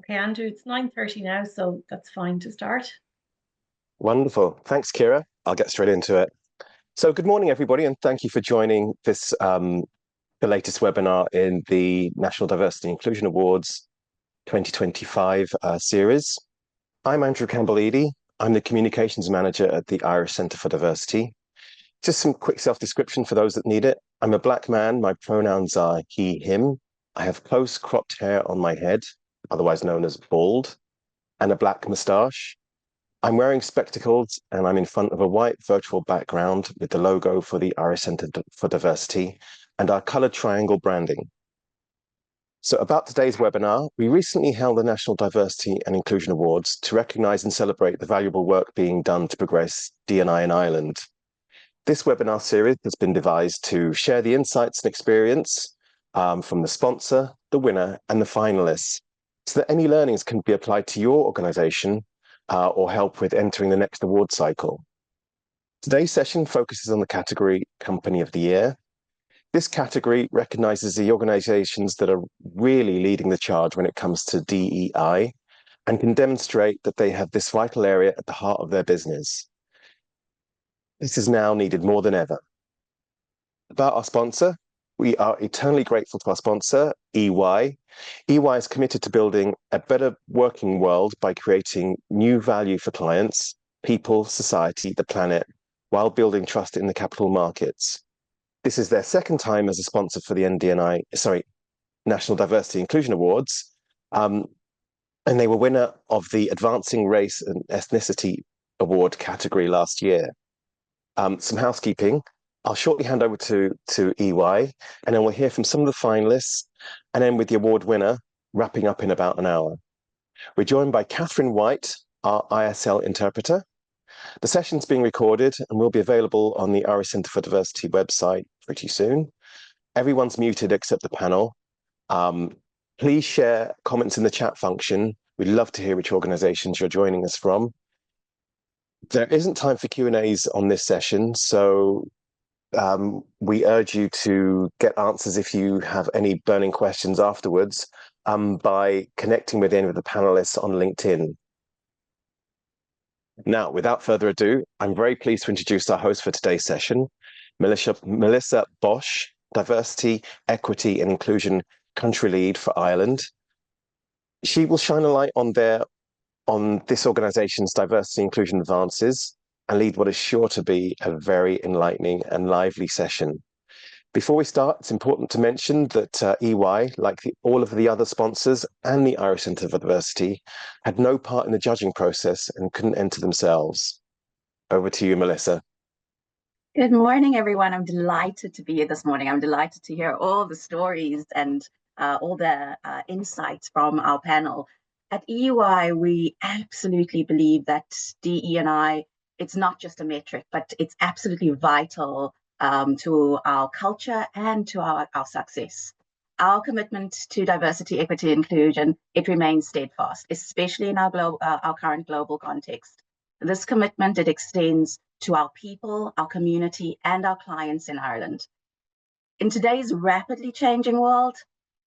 Okay, Andrew, it's 9:30 now, so that's fine to start. Wonderful. Thanks, Kira. I'll get straight into it. So good morning, everybody, and thank you for joining the latest webinar in the National Diversity and Inclusion Awards 2025 series. I'm Andrew Campbell-Edie. I'm the Communications Manager at the Irish Centre for Diversity. Just some quick self-description for those that need it. I'm a black man. My pronouns are he, him. I have close cropped hair on my head, otherwise known as bald, and a black moustache. I'm wearing spectacles and I'm in front of a white virtual background with the logo for the Irish Centre for Diversity and our coloured triangle branding. So about today's webinar, we recently held the National Diversity and Inclusion Awards to recognise and celebrate the valuable work being done to progress D&I in Ireland. This webinar series has been devised to share the insights and experience from the sponsor, the winner and the finalists, so that any learnings can be applied to your organisation or help with entering the next award cycle. Today's session focuses on the category Company of the Year. This category recognises the organisations that are really leading the charge when it comes to DEI and can demonstrate that they have this vital area at the heart of their business. This is now needed more than ever. About our sponsor, we are eternally grateful to our sponsor, EY. EY is committed to building a better working world by creating new value for clients, people, society, the planet, while building trust in the capital markets. This is their second time as a sponsor for the National Diversity Inclusion Awards, and they were winner of the Advancing Race and Ethnicity Award category last year. Some housekeeping. I'll shortly hand over to EY, and then we'll hear from some of the finalists, and then with the award winner, wrapping up in about an hour. We're joined by Catherine White, our ISL interpreter. The session's being recorded and will be available on the Irish Centre for Diversity website pretty soon. Everyone's muted except the panel. Please share comments in the chat function. We'd love to hear which organisations you're joining us from. There isn't time for Q&As on this session, so we urge you to get answers if you have any burning questions afterwards by connecting with any of the panelists on LinkedIn. Now, without further ado, I'm very pleased to introduce our host for today's session, Melissa Bosch, Diversity, Equity and Inclusion Country Lead for Ireland. She will shine a light on this organisation's diversity inclusion advances and lead what is sure to be a very enlightening and lively session. Before we start, it's important to mention that EY, like all of the other sponsors and the Irish Centre for Diversity, had no part in the judging process and couldn't enter themselves. Over to you, Melissa. Good morning, everyone. I'm delighted to be here this morning. I'm delighted to hear all the stories and all the insights from our panel. At EY, we absolutely believe that DE&I, it's not just a metric, but it's absolutely vital to our culture and to our success. Our commitment to diversity, equity, inclusion, it remains steadfast, especially in our current global context. This commitment, it extends to our people, our community, and our clients in Ireland. In today's rapidly changing world,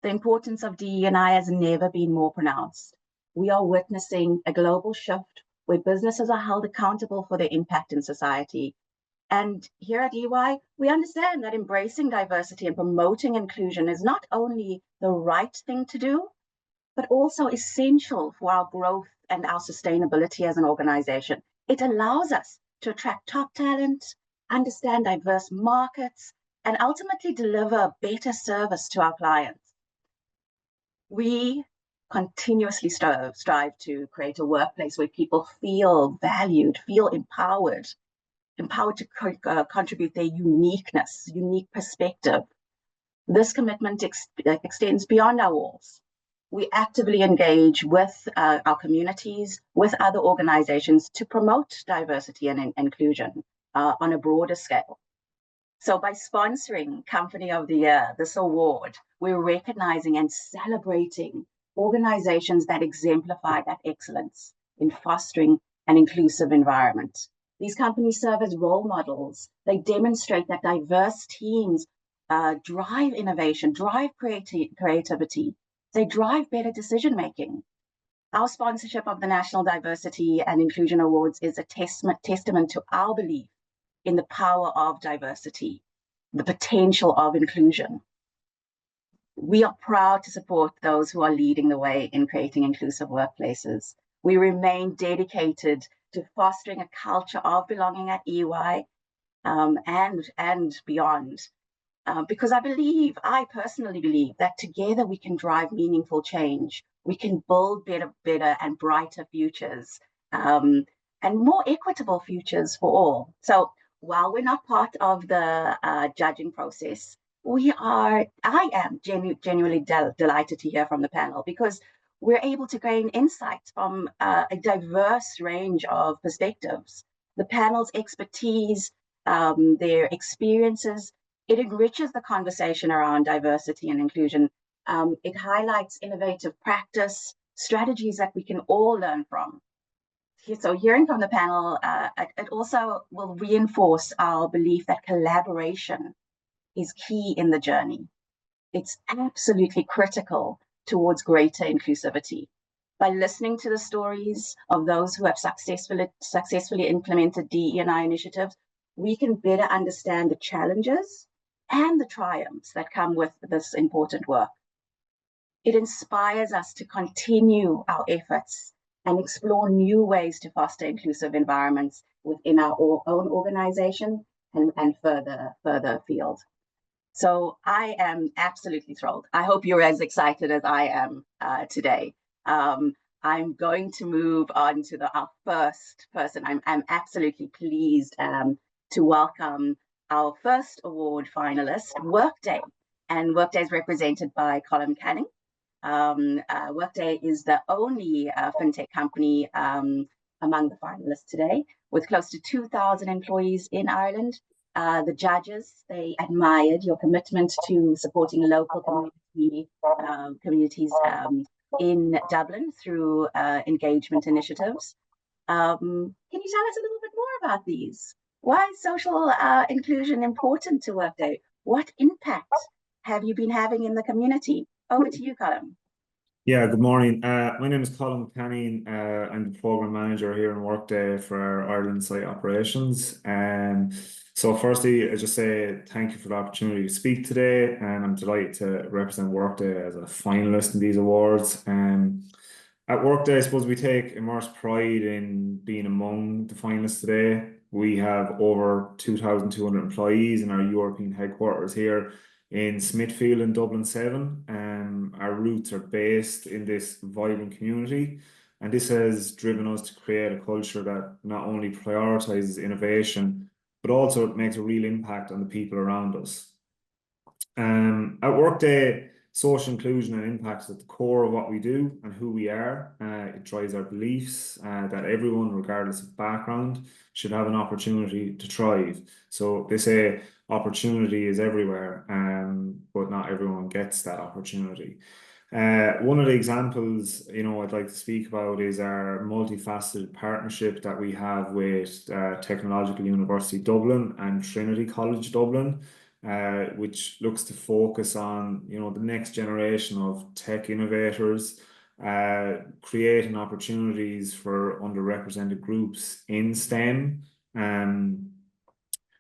the importance of DE&I has never been more pronounced. We are witnessing a global shift where businesses are held accountable for their impact in society. And here at EY, we understand that embracing diversity and promoting inclusion is not only the right thing to do, but also essential for our growth and our sustainability as an organization. It allows us to attract top talent, understand diverse markets, and ultimately deliver better service to our clients. We continuously strive to create a workplace where people feel valued, feel empowered to contribute their unique perspective. This commitment extends beyond our walls. We actively engage with our communities, with other organizations to promote diversity and inclusion on a broader scale. So by sponsoring Company of the Year, this award, we're recognizing and celebrating organizations that exemplify that excellence in fostering an inclusive environment. These companies serve as role models. They demonstrate that diverse teams drive innovation, drive creativity. They drive better decision-making. Our sponsorship of the National Diversity and Inclusion Awards is a testament to our belief in the power of diversity, the potential of inclusion. We are proud to support those who are leading the way in creating inclusive workplaces. We remain dedicated to fostering a culture of belonging at EY and beyond. Because I personally believe that together we can drive meaningful change. We can build better and brighter futures, and more equitable futures for all. So while we're not part of the judging process, I am genuinely delighted to hear from the panel, because we're able to gain insights from a diverse range of perspectives. The panel's expertise, their experiences, it enriches the conversation around diversity and inclusion. It highlights innovative practice, strategies that we can all learn from. So hearing from the panel, it also will reinforce our belief that collaboration is key in the journey. It's absolutely critical towards greater inclusivity. By listening to the stories of those who have successfully implemented DE&I initiatives, we can better understand the challenges and the triumphs that come with this important work. It inspires us to continue our efforts and explore new ways to foster inclusive environments within our own organization and further afield. So I am absolutely thrilled. I hope you're as excited as I am today. I'm going to move on to our first person. I'm absolutely pleased to welcome our first award finalist, Workday. And Workday is represented by Colin Canning. Workday is the only fintech company among the finalists today, with close to 2,000 employees in Ireland. The judges, they admired your commitment to supporting local communities in Dublin through engagement initiatives. Can you tell us a little bit more about these? Why is social inclusion important to Workday? What impact have you been having in the community? Over to you, Colin. Yeah, good morning. My name is Colin Canning. I'm the program manager here in Workday for our Ireland site operations. So firstly, I just say thank you for the opportunity to speak today, and I'm delighted to represent Workday as a finalist in these awards. At Workday, I suppose we take immense pride in being among the finalists today. We have over 2,200 employees in our European headquarters here in Smithfield in Dublin 7. Our roots are based in this vibrant community, and this has driven us to create a culture that not only prioritizes innovation, but also makes a real impact on the people around us. At Workday, social inclusion and impact is at the core of what we do and who we are. It drives our beliefs that everyone, regardless of background, should have an opportunity to thrive. So they say opportunity is everywhere, but not everyone gets that opportunity. One of the examples, I'd like to speak about is our multifaceted partnership that we have with Technological University Dublin and Trinity College Dublin, which looks to focus on, the next generation of tech innovators, creating opportunities for underrepresented groups in STEM.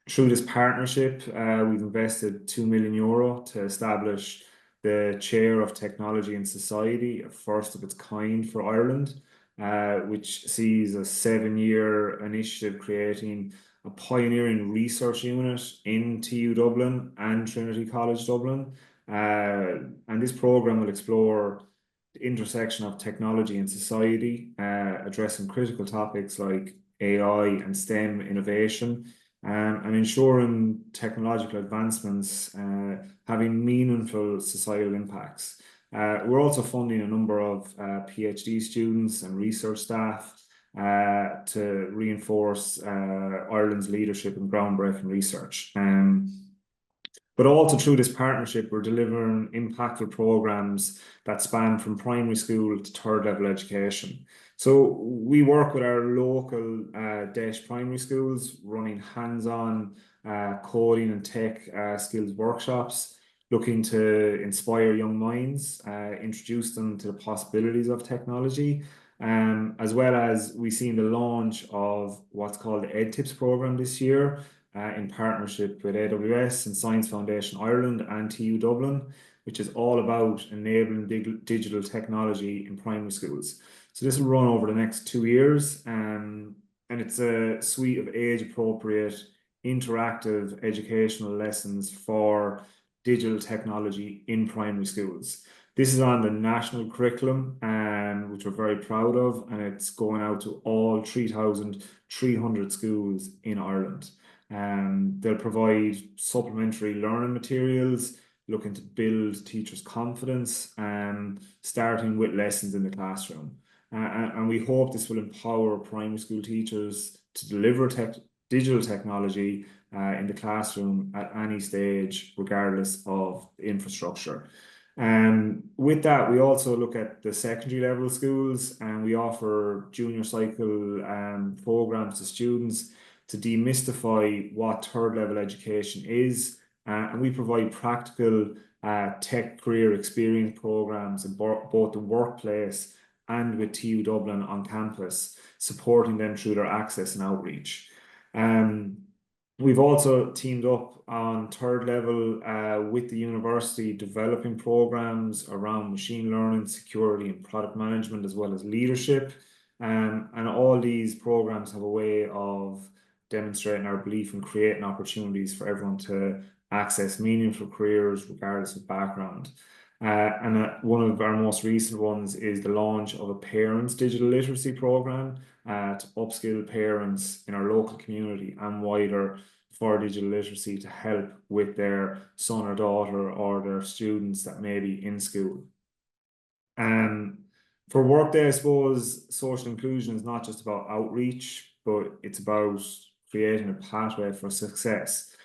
Through this partnership, we've invested €2 million to establish the Chair of Technology and Society, a first of its kind for Ireland, which sees a 7-year initiative creating a pioneering research unit in TU Dublin and Trinity College Dublin. And this program will explore the intersection of technology and society, addressing critical topics like AI and STEM innovation, and ensuring technological advancements having meaningful societal impacts. We're also funding a number of PhD students and research staff to reinforce Ireland's leadership in groundbreaking research. But also through this partnership, we're delivering impactful programs that span from primary school to third level education. So we work with our local DEIS primary schools, running hands-on coding and tech skills workshops, looking to inspire young minds, introduce them to the possibilities of technology, as well as we've seen the launch of what's called the EdTips program this year in partnership with AWS and Science Foundation Ireland and TU Dublin, which is all about enabling digital technology in primary schools. So this will run over the next 2 years, and it's a suite of age-appropriate, interactive educational lessons for digital technology in primary schools. This is on the national curriculum, which we're very proud of, and it's going out to all 3,300 schools in Ireland. They'll provide supplementary learning materials, looking to build teachers' confidence, starting with lessons in the classroom. And we hope this will empower primary school teachers to deliver digital technology in the classroom at any stage, regardless of infrastructure. With that, we also look at the secondary level schools, and we offer junior cycle programs to students to demystify what third level education is. And we provide practical tech career experience programs in both the workplace and with TU Dublin on campus, supporting them through their access and outreach. We've also teamed up on third level with the university, developing programs around machine learning, security and product management, as well as leadership. And all these programs have a way of demonstrating our belief in creating opportunities for everyone to access meaningful careers regardless of background. And one of our most recent ones is the launch of a parents' digital literacy program to upskill parents in our local community and wider for digital literacy to help with their son or daughter or their students that may be in school. For Workday, I suppose social inclusion is not just about outreach, but it's about creating a pathway for success.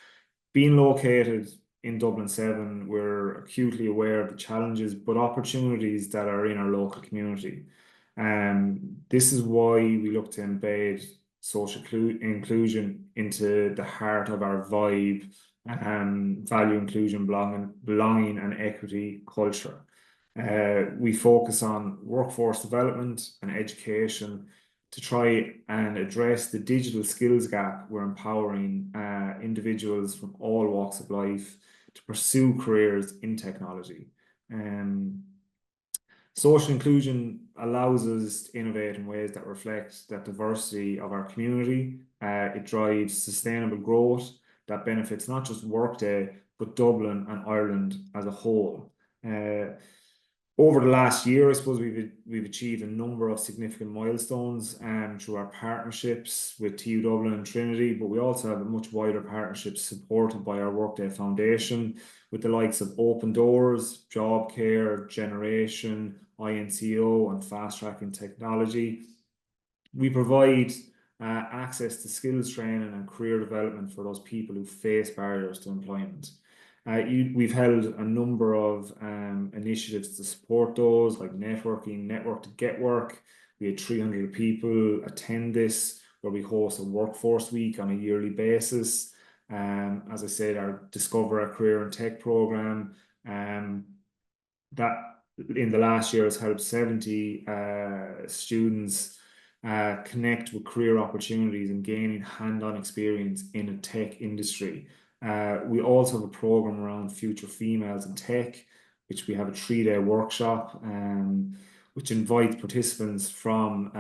Being located in Dublin 7, we're acutely aware of the challenges but opportunities that are in our local community. This is why we look to embed social inclusion into the heart of our vibe, value, inclusion, belonging and equity culture. We focus on workforce development and education to try and address the digital skills gap. We're empowering individuals from all walks of life to pursue careers in technology. Social inclusion allows us to innovate in ways that reflect that diversity of our community. It drives sustainable growth that benefits not just Workday, but Dublin and Ireland as a whole. Over the last year, I suppose we've achieved a number of significant milestones through our partnerships with TU Dublin and Trinity, but we also have a much wider partnership supported by our Workday Foundation with the likes of Open Doors, Job Care, Generation, INCO, and Fast Tracking Technology. We provide access to skills training and career development for those people who face barriers to employment. We've held a number of initiatives to support those, like networking, Network to Get Work. We had 300 people attend this, where we host a workforce week on a yearly basis. As I said, our Discover a Career in Tech program, that in the last year has helped 70 students connect with career opportunities and gaining hand-on experience in a tech industry. We also have a program around future females in tech, which we have a 3-day workshop, which invites participants from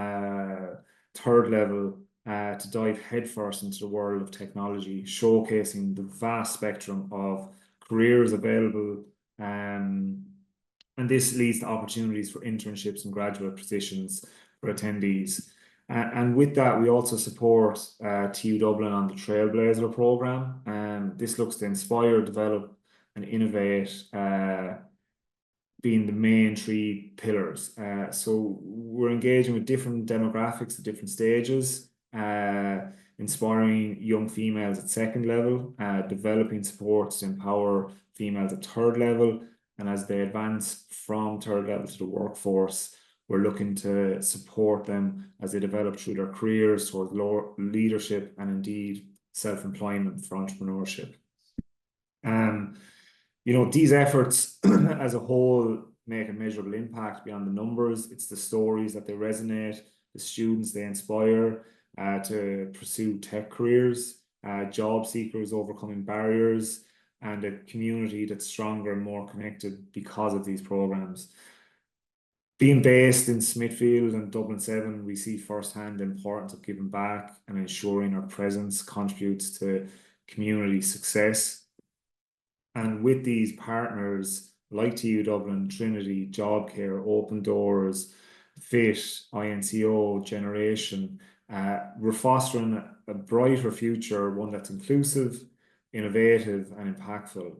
third level to dive headfirst into the world of technology, showcasing the vast spectrum of careers available. And this leads to opportunities for internships and graduate positions for attendees. And with that, we also support TU Dublin on the Trailblazer program. This looks to inspire, develop, and innovate, being the main 3 pillars. So we're engaging with different demographics at different stages, inspiring young females at second level, developing supports to empower females at third level, and as they advance from third level to the workforce, we're looking to support them as they develop through their careers towards leadership and indeed self-employment for entrepreneurship. You know, these efforts as a whole make a measurable impact beyond the numbers. It's the stories that they resonate, the students they inspire to pursue tech careers, job seekers overcoming barriers, and a community that's stronger and more connected because of these programs. Being based in Smithfield and Dublin 7, we see firsthand the importance of giving back and ensuring our presence contributes to community success. And with these partners like TU Dublin, Trinity, Job Care, Open Doors, FIT, INCO, Generation, we're fostering a brighter future, one that's inclusive, innovative, and impactful.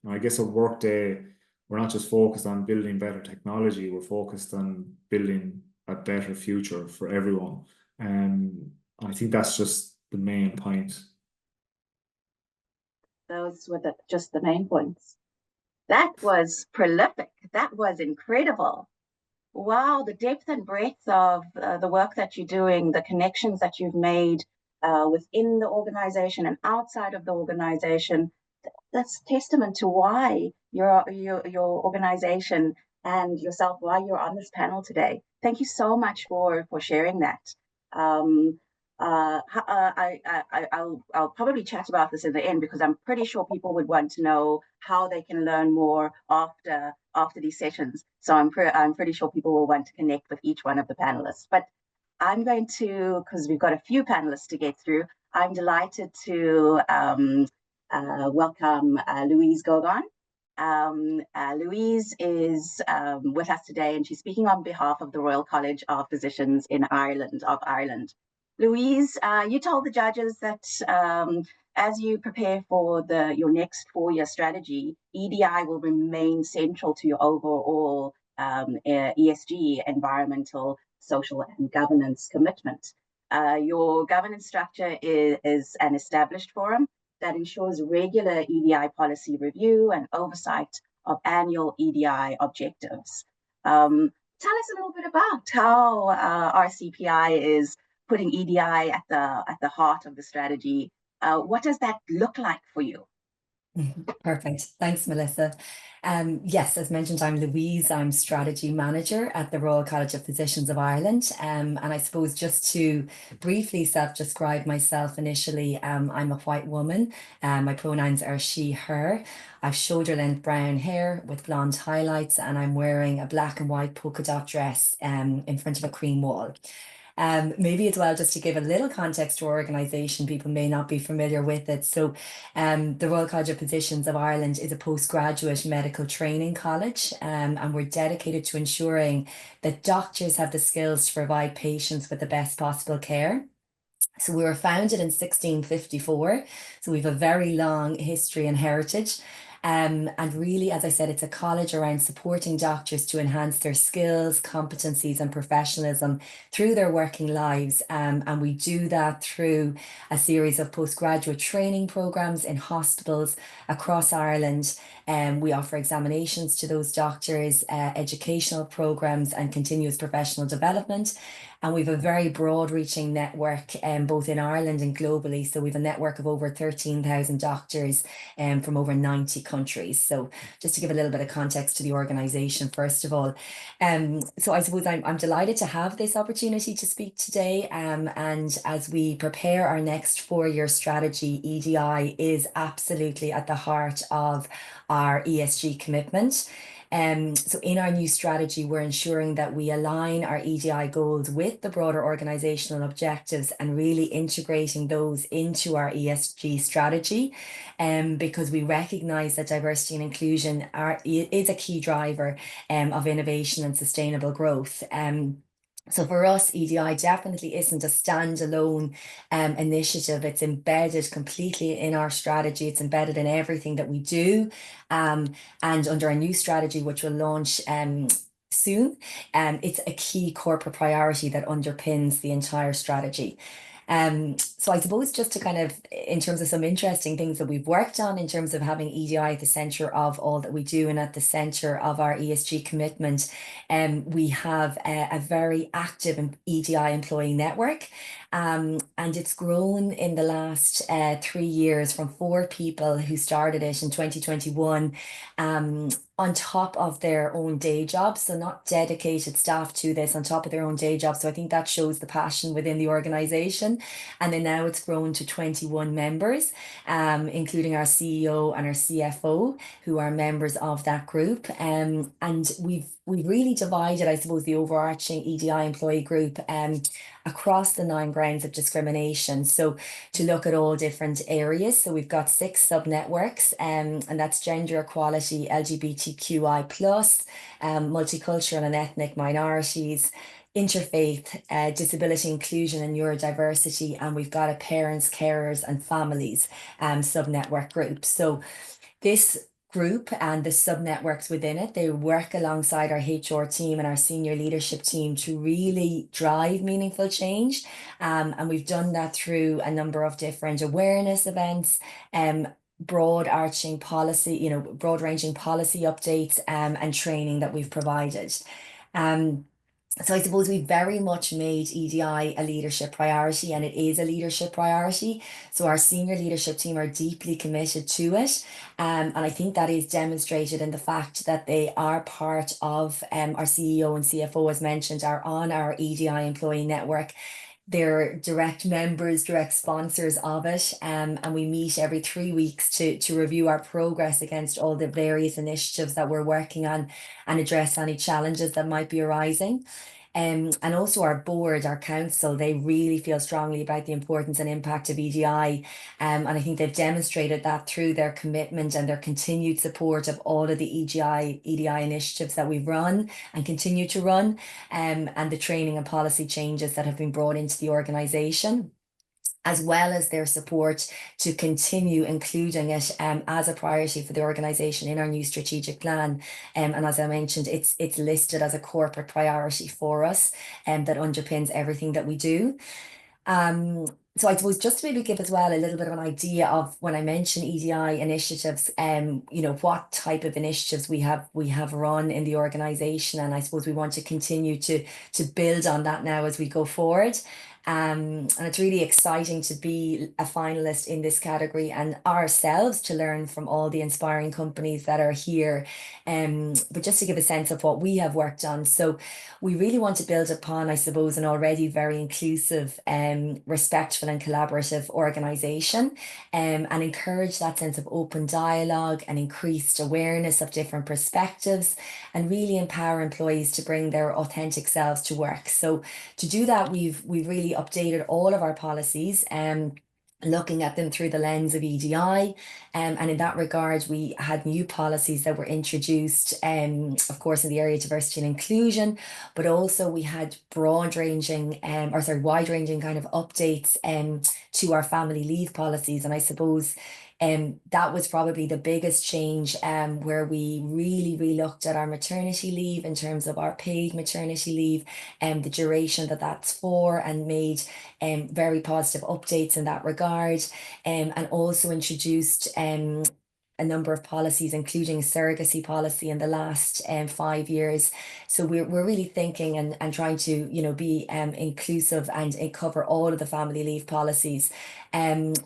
I guess at Workday, we're not just focused on building better technology, we're focused on building a better future for everyone. I think that's just the main point. Those were just the main points. That was prolific. That was incredible. Wow, the depth and breadth of the work that you're doing, the connections that you've made within the organization and outside of the organization, that's testament to why your organization and yourself, why you're on this panel today. Thank you so much for sharing that. I'll probably chat about this in the end, because I'm pretty sure people would want to know how they can learn more after these sessions. So I'm pretty sure people will want to connect with each one of the panelists. But I'm going to, because we've got a few panelists to get through, I'm delighted to welcome Louise Gogon. Louise is with us today, and she's speaking on behalf of the Royal College of Physicians in Ireland. Louise, you told the judges that as you prepare for your next 4-year strategy, EDI will remain central to your overall ESG, environmental, social, and governance commitment. Your governance structure is an established forum that ensures regular EDI policy review and oversight of annual EDI objectives. Tell us a little bit about how RCPI is putting EDI at the heart of the strategy. What does that look like for you? Perfect. Thanks, Melissa. Yes, as mentioned, I'm Louise. I'm Strategy Manager at the Royal College of Physicians of Ireland. And I suppose just to briefly self-describe myself initially, I'm a white woman. My pronouns are she, her. I've shoulder-length brown hair with blonde highlights, and I'm wearing a black and white polka dot dress in front of a cream wall. Maybe as well, just to give a little context to our organisation, people may not be familiar with it. So the Royal College of Physicians of Ireland is a postgraduate medical training college, and we're dedicated to ensuring that doctors have the skills to provide patients with the best possible care. So we were founded in 1654, so we have a very long history and heritage. And really, as I said, it's a college around supporting doctors to enhance their skills, competencies, and professionalism through their working lives. And we do that through a series of postgraduate training programs in hospitals across Ireland. We offer examinations to those doctors, educational programs, and continuous professional development. And we have a very broad-reaching network, both in Ireland and globally. So we have a network of over 13,000 doctors from over 90 countries. So just to give a little bit of context to the organisation, first of all. So I suppose I'm delighted to have this opportunity to speak today. And as we prepare our next 4-year strategy, EDI is absolutely at the heart of our ESG commitment. So in our new strategy, we're ensuring that we align our EDI goals with the broader organisational objectives and really integrating those into our ESG strategy, because we recognise that diversity and inclusion is a key driver of innovation and sustainable growth. So for us, EDI definitely isn't a standalone initiative. It's embedded completely in our strategy. It's embedded in everything that we do. And under our new strategy, which will launch soon, it's a key corporate priority that underpins the entire strategy. So I suppose just to kind of, in terms of some interesting things that we've worked on in terms of having EDI at the centre of all that we do and at the centre of our ESG commitment, we have a very active EDI employee network. And it's grown in the last 3 years from 4 people who started it in 2021 on top of their own day jobs, so not dedicated staff to this, on top of their own day jobs. So I think that shows the passion within the organisation. And then now it's grown to 21 members, including our CEO and our CFO, who are members of that group. And we've really divided, I suppose, the overarching EDI employee group across the 9 grounds of discrimination. So to look at all different areas. So we've got 6 sub-networks, and that's gender equality, LGBTQI+, multicultural and ethnic minorities, interfaith, disability inclusion and neurodiversity, and we've got a parents, carers and families sub-network group. So this group and the sub-networks within it, they work alongside our HR team and our senior leadership team to really drive meaningful change. And we've done that through a number of different awareness events, broad-arching policy, broad-ranging policy updates, and training that we've provided. So I suppose we've very much made EDI a leadership priority, and it is a leadership priority. So our senior leadership team are deeply committed to it. And I think that is demonstrated in the fact that they are part of our CEO and CFO, as mentioned, are on our EDI employee network. They're direct members, direct sponsors of it, and we meet every 3 weeks to review our progress against all the various initiatives that we're working on and address any challenges that might be arising. And also our board, our council, they really feel strongly about the importance and impact of EDI. And I think they've demonstrated that through their commitment and their continued support of all of the EDI initiatives that we've run and continue to run, and the training and policy changes that have been brought into the organisation, as well as their support to continue including it as a priority for the organisation in our new strategic plan. And as I mentioned, it's listed as a corporate priority for us, and that underpins everything that we do. So I suppose just to maybe give as well a little bit of an idea of when I mention EDI initiatives, what type of initiatives we have run in the organisation, and I suppose we want to continue to build on that now as we go forward. And it's really exciting to be a finalist in this category and ourselves to learn from all the inspiring companies that are here. But just to give a sense of what we have worked on. So we really want to build upon, I suppose, an already very inclusive, respectful and collaborative organisation, and encourage that sense of open dialogue and increased awareness of different perspectives, and really empower employees to bring their authentic selves to work. So to do that, we've really updated all of our policies, looking at them through the lens of EDI. And in that regard, we had new policies that were introduced, of course, in the area of diversity and inclusion, but also we had wide-ranging kind of updates to our family leave policies. And I suppose that was probably the biggest change, where we really looked at our maternity leave in terms of our paid maternity leave and the duration that's for, and made very positive updates in that regard, and also introduced a number of policies, including a surrogacy policy in the last 5 years. So we're really thinking and trying to be inclusive and cover all of the family leave policies.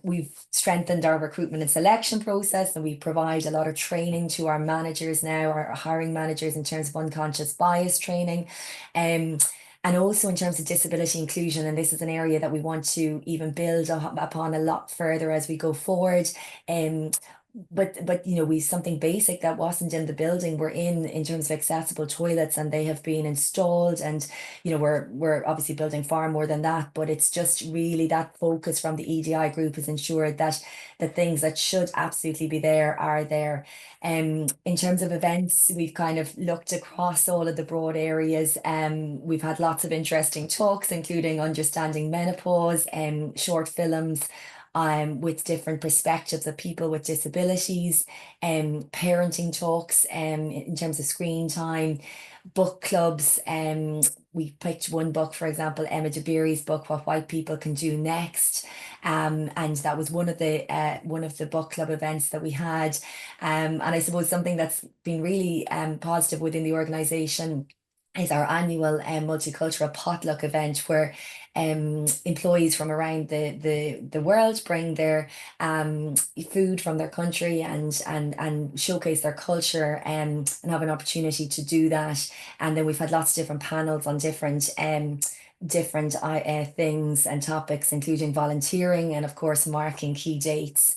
We've strengthened our recruitment and selection process, and we provide a lot of training to our managers now, our hiring managers, in terms of unconscious bias training. And also in terms of disability inclusion, and this is an area that we want to even build upon a lot further as we go forward. But we something basic that wasn't in the building, we're in terms of accessible toilets, and they have been installed, and we're obviously building far more than that, but it's just really that focus from the EDI group has ensured that the things that should absolutely be there are there. In terms of events, we've kind of looked across all of the broad areas. We've had lots of interesting talks, including understanding menopause, short films with different perspectives of people with disabilities, parenting talks in terms of screen time, book clubs. We picked one book, for example, Emma Dabiri's book, What White People Can Do Next. and that was one of the book club events that we had. And I suppose something that's been really positive within the organisation is our annual multicultural potluck event, where employees from around the world bring their food from their country and showcase their culture, and have an opportunity to do that. And then we've had lots of different panels on different things and topics, including volunteering and of course marking key dates.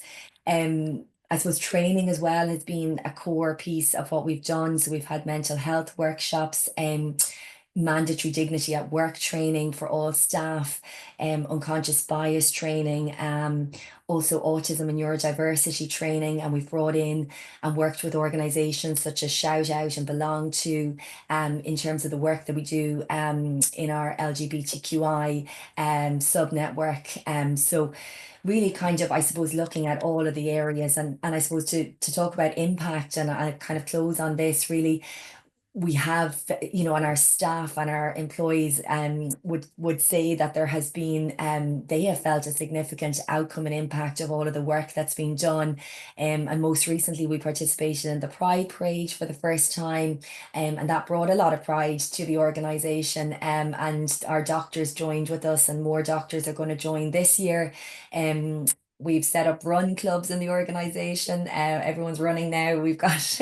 I suppose training as well has been a core piece of what we've done. So we've had mental health workshops, mandatory dignity at work training for all staff, unconscious bias training, also autism and neurodiversity training. And we've brought in and worked with organisations such as Shout Out and Belong To, in terms of the work that we do in our LGBTQI sub network. So really kind of, I suppose, looking at all of the areas, and I suppose to talk about impact, and I kind of close on this, really, we have, you know, and our staff and our employees would say that there has been, they have felt a significant outcome and impact of all of the work that's been done. And most recently we participated in the Pride Parade for the first time, and that brought a lot of pride to the organisation, and our doctors joined with us, and more doctors are going to join this year. We've set up run clubs in the organisation. Everyone's running now. We've got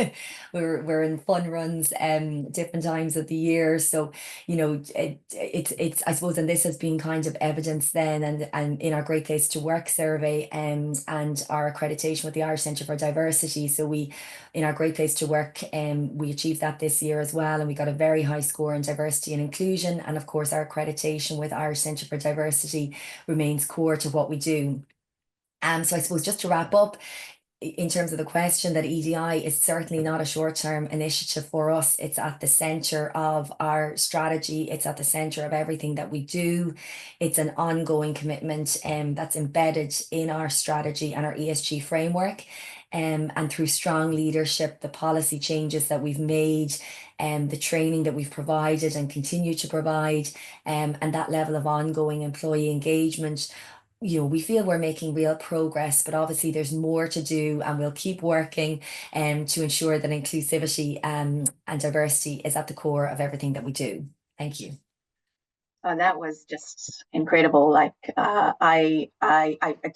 we're in fun runs different times of the year. So, you know, it's I suppose, and this has been kind of evidence then, and in our Great Place to Work survey, and our accreditation with the Irish Centre for Diversity. So we, in our Great Place to Work, we achieved that this year as well, and we got a very high score in diversity and inclusion. And of course, our accreditation with Irish Centre for Diversity remains core to what we do. So I suppose just to wrap up, in terms of the question, that EDI is certainly not a short-term initiative for us. It's at the centre of our strategy. It's at the centre of everything that we do. It's an ongoing commitment that's embedded in our strategy and our ESG framework. And through strong leadership, the policy changes that we've made, the training that we've provided and continue to provide, and that level of ongoing employee engagement, you know, we feel we're making real progress, but obviously there's more to do, and we'll keep working to ensure that inclusivity and diversity is at the core of everything that we do. Thank you. Oh, that was just incredible. Like, I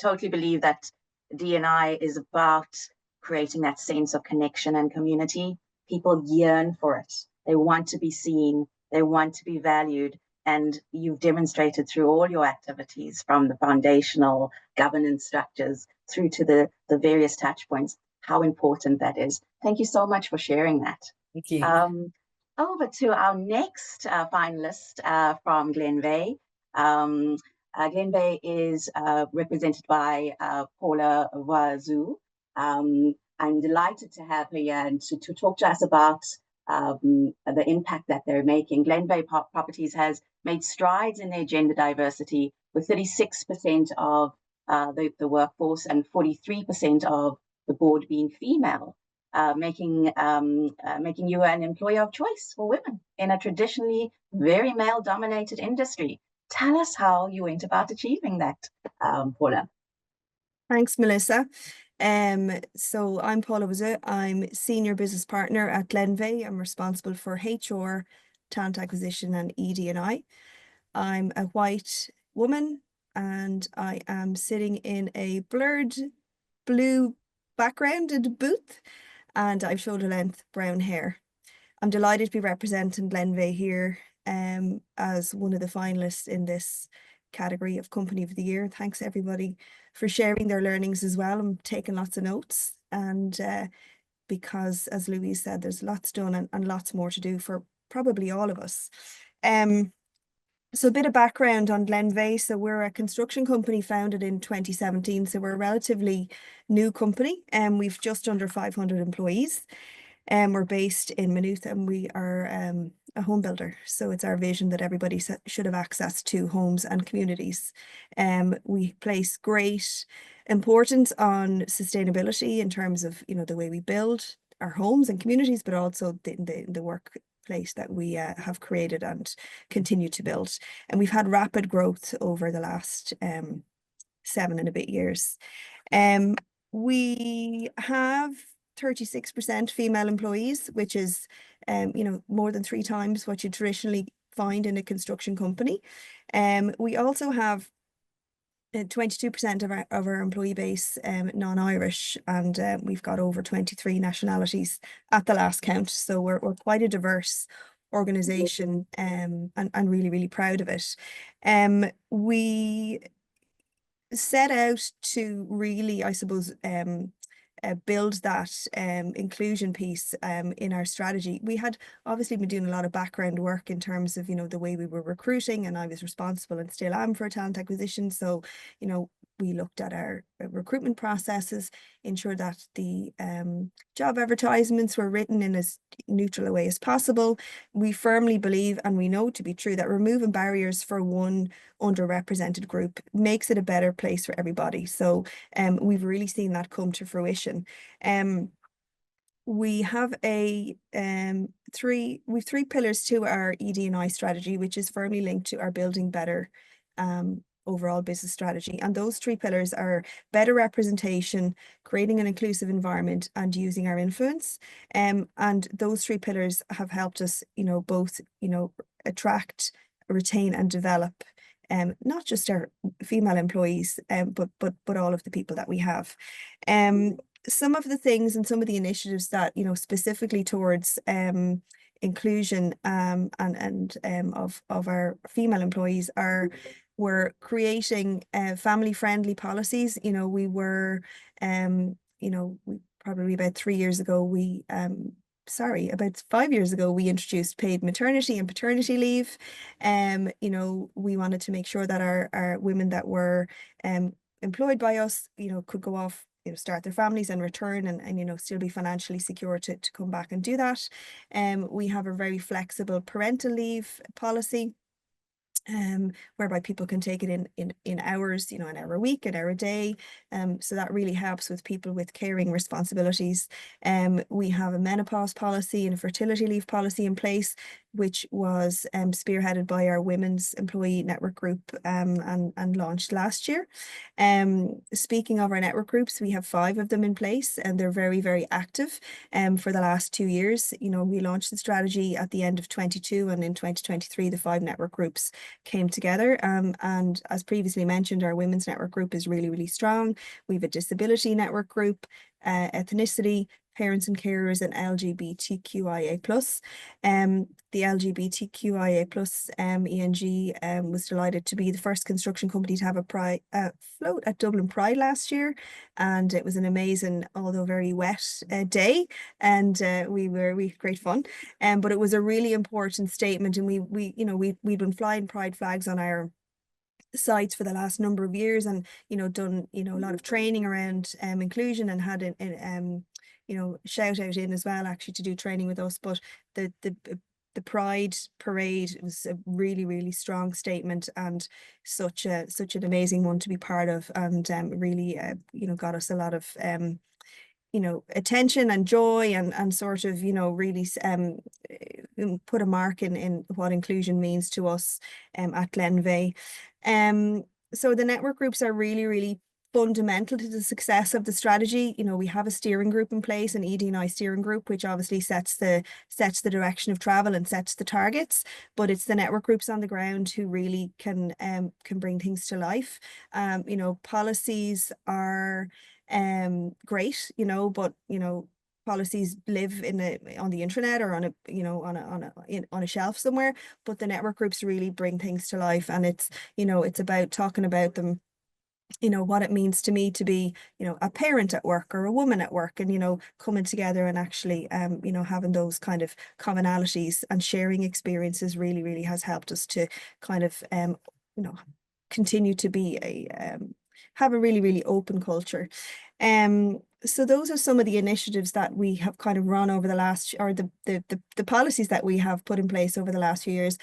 totally believe that D&I is about creating that sense of connection and community. People yearn for it. They want to be seen. They want to be valued. And you've demonstrated through all your activities, from the foundational governance structures through to the various touch points, how important that is. Thank you so much for sharing that. Thank you. Over to our next finalist from Glenveigh. Glenveigh is represented by Paula Wazoo. I'm delighted to have her here and to talk to us about the impact that they're making. Glenveigh Properties has made strides in their gender diversity, with 36% of the workforce and 43% of the board being female, making you an employer of choice for women in a traditionally very male-dominated industry. Tell us how you went about achieving that, Paula. Thanks, Melissa. So I'm Paula Wazoo. I'm Senior Business Partner at Glenveigh. I'm responsible for HR, talent acquisition, and ED&I. I'm a white woman, and I am sitting in a blurred blue background in a booth, and I've shoulder-length brown hair. I'm delighted to be representing Glenveigh here as one of the finalists in this category of Company of the Year. Thanks everybody for sharing their learnings as well. I'm taking lots of notes, and because, as Louise said, there's lots done and lots more to do for probably all of us. So a bit of background on Glenveigh. So we're a construction company founded in 2017. So we're a relatively new company, and we've just under 500 employees. We're based in Maynooth, and we are a home builder. So it's our vision that everybody should have access to homes and communities. We place great importance on sustainability in terms of, you know, the way we build our homes and communities, but also the workplace that we have created and continue to build. And we've had rapid growth over the last 7 and a bit years. We have 36% female employees, which is, you know, more than 3 times what you traditionally find in a construction company. We also have 22% of our employee base non-Irish, and we've got over 23 nationalities at the last count. So we're quite a diverse organization, and really, really proud of it. We set out to really, I suppose, build that inclusion piece in our strategy. We had obviously been doing a lot of background work in terms of, you know, the way we were recruiting, and I was responsible and still am for talent acquisition. So, you know, we looked at our recruitment processes, ensure that the job advertisements were written in as neutral a way as possible. We firmly believe, and we know to be true, that removing barriers for one underrepresented group makes it a better place for everybody. So we've really seen that come to fruition. We have three pillars to our ED&I strategy, which is firmly linked to our building better overall business strategy. And those 3 pillars are better representation, creating an inclusive environment, and using our influence. And those 3 pillars have helped us, you know, both, you know, attract, retain, and develop not just our female employees, but all of the people that we have. Some of the things and some of the initiatives that, you know, specifically towards inclusion of our female employees we're creating family-friendly policies. You know, we were, you know, probably about 3 years ago, about 5 years ago, we introduced paid maternity and paternity leave. You know, we wanted to make sure that our women that were employed by us, you know, could go off, you know, start their families and return, and you know, still be financially secure to come back and do that. We have a very flexible parental leave policy, whereby people can take it in hours, you know, an hour a week, an hour a day. So that really helps with people with caring responsibilities. We have a menopause policy and a fertility leave policy in place, which was spearheaded by our women's employee network group and launched last year. Speaking of our network groups, we have 5 of them in place, and they're very, very active for the last 2 years. You know, we launched the strategy at the end of 22, and in 2023, the 5 network groups came together. And as previously mentioned, our women's network group is really, really strong. We have a disability network group, ethnicity, parents and carers, and LGBTQIA+. The LGBTQIA+ ENG was delighted to be the first construction company to have a float at Dublin Pride last year, and it was an amazing, although very wet day, and we had great fun. But it was a really important statement, and we'd been flying Pride flags on our sites for the last number of years, and you know, done, you know, a lot of training around inclusion, and had you know, shout out in as well, actually, to do training with us. But the Pride parade was a really, really strong statement, and such an amazing one to be part of, and really you know, got us a lot of you know, attention and joy, and sort of, you know, really put a mark in what inclusion means to us at Glenveagh. So the network groups are really, really fundamental to the success of the strategy. You know, we have a steering group in place, an ED&I steering group, which obviously sets the direction of travel and sets the targets, but it's the network groups on the ground who really can bring things to life. You know, policies are great, you know, but you know, policies live on the internet, or on a, you know, on a shelf somewhere, but the network groups really bring things to life. And it's, you know, it's about talking about them, you know, what it means to me to be, you know, a parent at work, or a woman at work, and, you know, coming together and actually, you know, having those kind of commonalities and sharing experiences really, really has helped us to kind of, you know, continue to be have a really, really open culture. So those are some of the initiatives that we have kind of run over the last, or the policies that we have put in place over the last few years.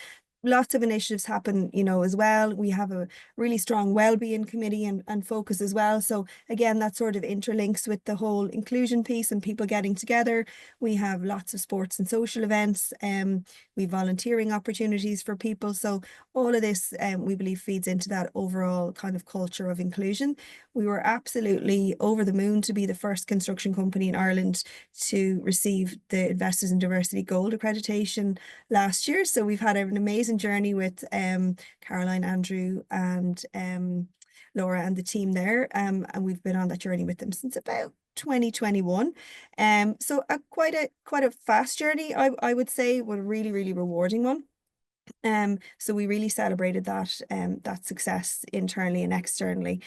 lots of initiatives happen, you know, as well. We have a really strong well-being committee and focus as well. So again, that sort of interlinks with the whole inclusion piece and people getting together. We have lots of sports and social events. We have volunteering opportunities for people. So all of this, we believe, feeds into that overall kind of culture of inclusion. We were absolutely over the moon to be the first construction company in Ireland to receive the Investors in Diversity Gold accreditation last year. So we've had an amazing journey with Caroline, Andrew, and Laura and the team there. And we've been on that journey with them since about 2021. So quite a fast journey, I would say, but a really, really rewarding one. So we really celebrated that success internally and externally.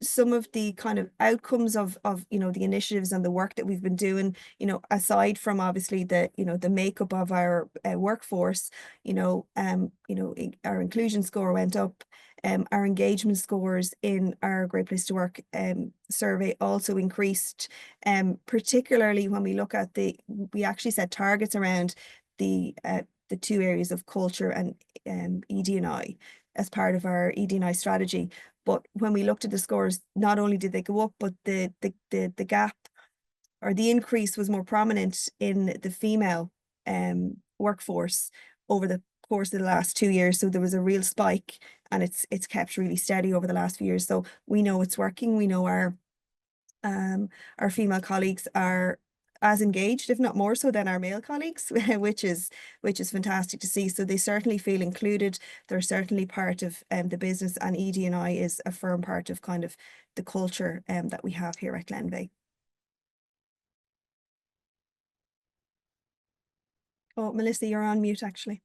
Some of the kind of outcomes of you know, the initiatives and the work that we've been doing, you know, aside from obviously the, you know, the makeup of our workforce, you know, our inclusion score went up. Our engagement scores in our Great Place to Work survey also increased, particularly when we look at we actually set targets around the two areas of culture and ED&I as part of our ED&I strategy. But when we looked at the scores, not only did they go up, but the gap or the increase was more prominent in the female workforce over the course of the last 2 years. So there was a real spike, and it's kept really steady over the last few years. So we know it's working. We know our female colleagues are as engaged, if not more so, than our male colleagues, which is fantastic to see. So they certainly feel included. They're certainly part of the business, and ED&I is a firm part of kind of the culture that we have here at Glenveagh. Oh, Melissa, you're on mute actually.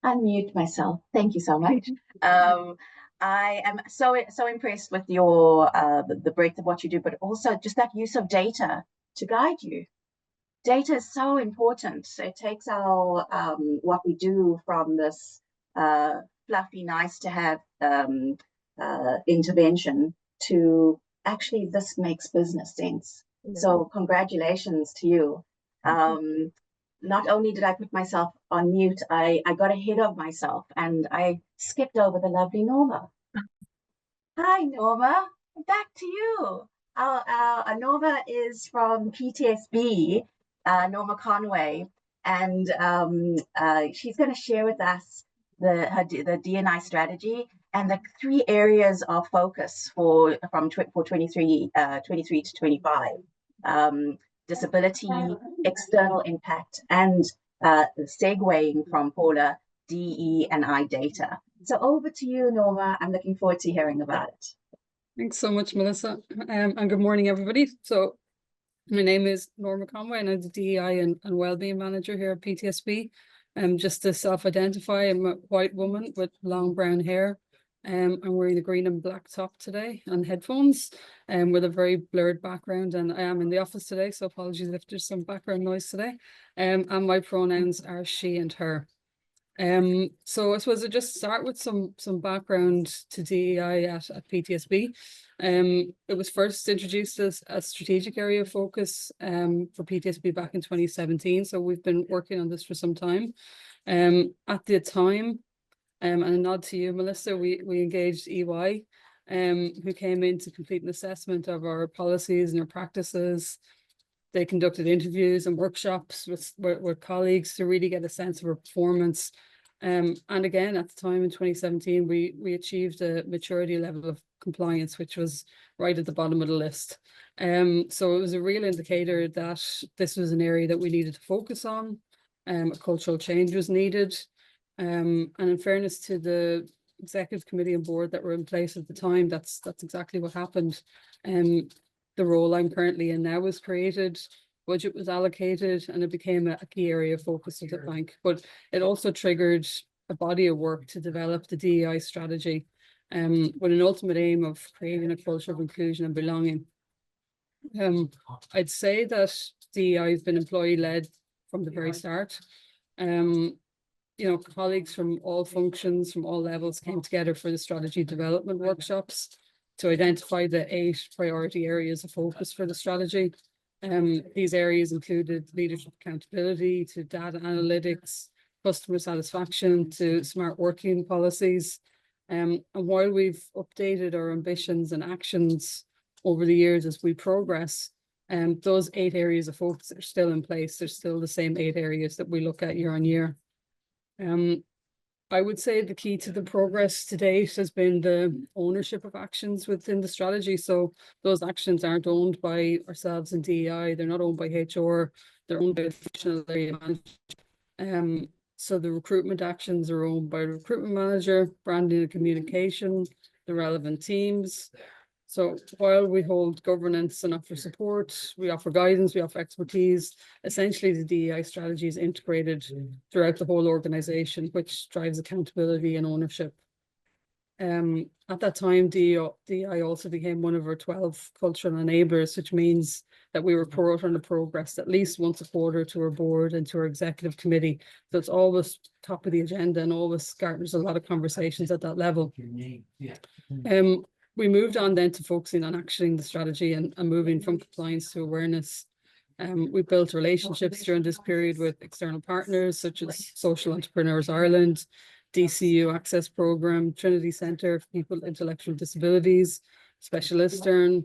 Unmute myself. Thank you so much. I am so impressed with your the breadth of what you do, but also just that use of data to guide you. Data is so important. It takes our what we do from this fluffy, nice to have intervention to actually this makes business sense. So congratulations to you. Not only did I put myself on mute, I got ahead of myself and I skipped over the lovely Norma. Hi, Norma. Back to you. Our Norma is from PTSB, Norma Conway, and she's going to share with us the D&I strategy and the 3 areas of focus for 23 to 25. Disability, external impact, and segueing from Paula, DE&I data. So over to you, Norma. I'm looking forward to hearing about it. Thanks so much, Melissa. And good morning, everybody. So my name is Norma Conway, and I'm the DEI and Wellbeing Manager here at PTSB. Just to self-identify, I'm a white woman with long brown hair. I'm wearing a green and black top today and headphones with a very blurred background, and I am in the office today, so apologies if there's some background noise today. And my pronouns are she and her. So I suppose I'll just start with some background to DEI at PTSB. It was first introduced as a strategic area of focus for PTSB back in 2017, so we've been working on this for some time. At the time, and a nod to you, Melissa, we engaged EY, who came in to complete an assessment of our policies and our practices. They conducted interviews and workshops with colleagues to really get a sense of our performance. And again, at the time in 2017, we achieved a maturity level of compliance, which was right at the bottom of the list. So it was a real indicator that this was an area that we needed to focus on. A cultural change was needed. And in fairness to the executive committee and board that were in place at the time, that's exactly what happened. The role I'm currently in now was created, budget was allocated, and it became a key area of focus of the bank. But it also triggered a body of work to develop the DEI strategy, with an ultimate aim of creating a culture of inclusion and belonging. I'd say that DEI has been employee-led from the very start. Colleagues from all functions, from all levels came together for the strategy development workshops to identify the 8 priority areas of focus for the strategy. These areas included leadership accountability to data analytics, customer satisfaction to smart working policies. And while we've updated our ambitions and actions over the years as we progress, those 8 areas of focus are still in place. There's still the same 8 areas that we look at year on year. I would say the key to the progress to date has been the ownership of actions within the strategy. So those actions aren't owned by ourselves in DEI, they're not owned by HR, they're owned by the functional area manager. So the recruitment actions are owned by the recruitment manager, branding and communication, the relevant teams. So while we hold governance and offer support, we offer guidance, we offer expertise. Essentially, the DEI strategy is integrated throughout the whole organization, which drives accountability and ownership. At that time, DEI also became one of our 12 cultural enablers, which means that we report on the progress at least once a quarter to our board and to our executive committee. So it's always top of the agenda and always garners a lot of conversations at that level. We moved on then to focusing on actioning the strategy and moving from compliance to awareness. We built relationships during this period with external partners such as Social Entrepreneurs Ireland, DCU Access Programme, Trinity Centre for People with Intellectual Disabilities, Specialistern.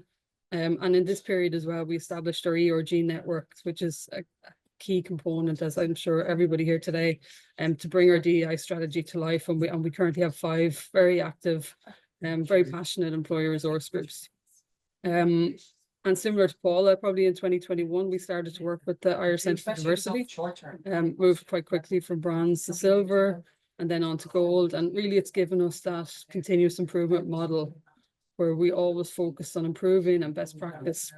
And in this period as well, we established our ERG networks, which is a key component, as I'm sure everybody here today, to bring our DEI strategy to life. And we currently have 5 very active, very passionate employee resource groups. And similar to Paula, probably in 2021, we started to work with the Irish Centre for Diversity, moved quite quickly from bronze to silver and then on to gold. And really it's given us that continuous improvement model where we always focus on improving and best practice.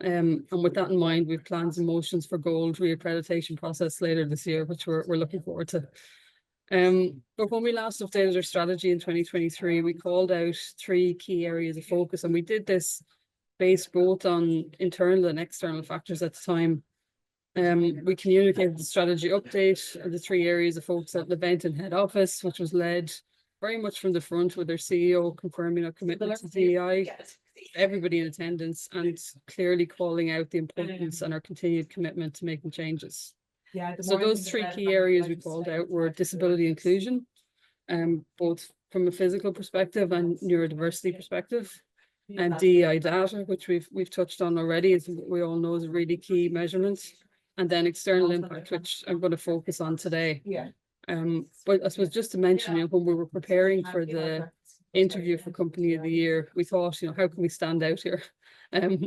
And with that in mind, we've plans and motions for gold reaccreditation process later this year, which we're looking forward to. But when we last updated our strategy in 2023, we called out 3 key areas of focus, and we did this based both on internal and external factors at the time. We communicated the strategy update and the 3 areas of focus at the event in head office, which was led very much from the front with our CEO confirming our commitment to DEI, everybody in attendance, and clearly calling out the importance and our continued commitment to making changes. So those 3 key areas we called out were disability inclusion, both from a physical perspective and neurodiversity perspective, and DEI data, which we've touched on already, as we all know is a really key measurement, and then external impact, which I'm going to focus on today. But I suppose just to mention, when we were preparing for the interview for Company of the Year, we thought, how can we stand out here?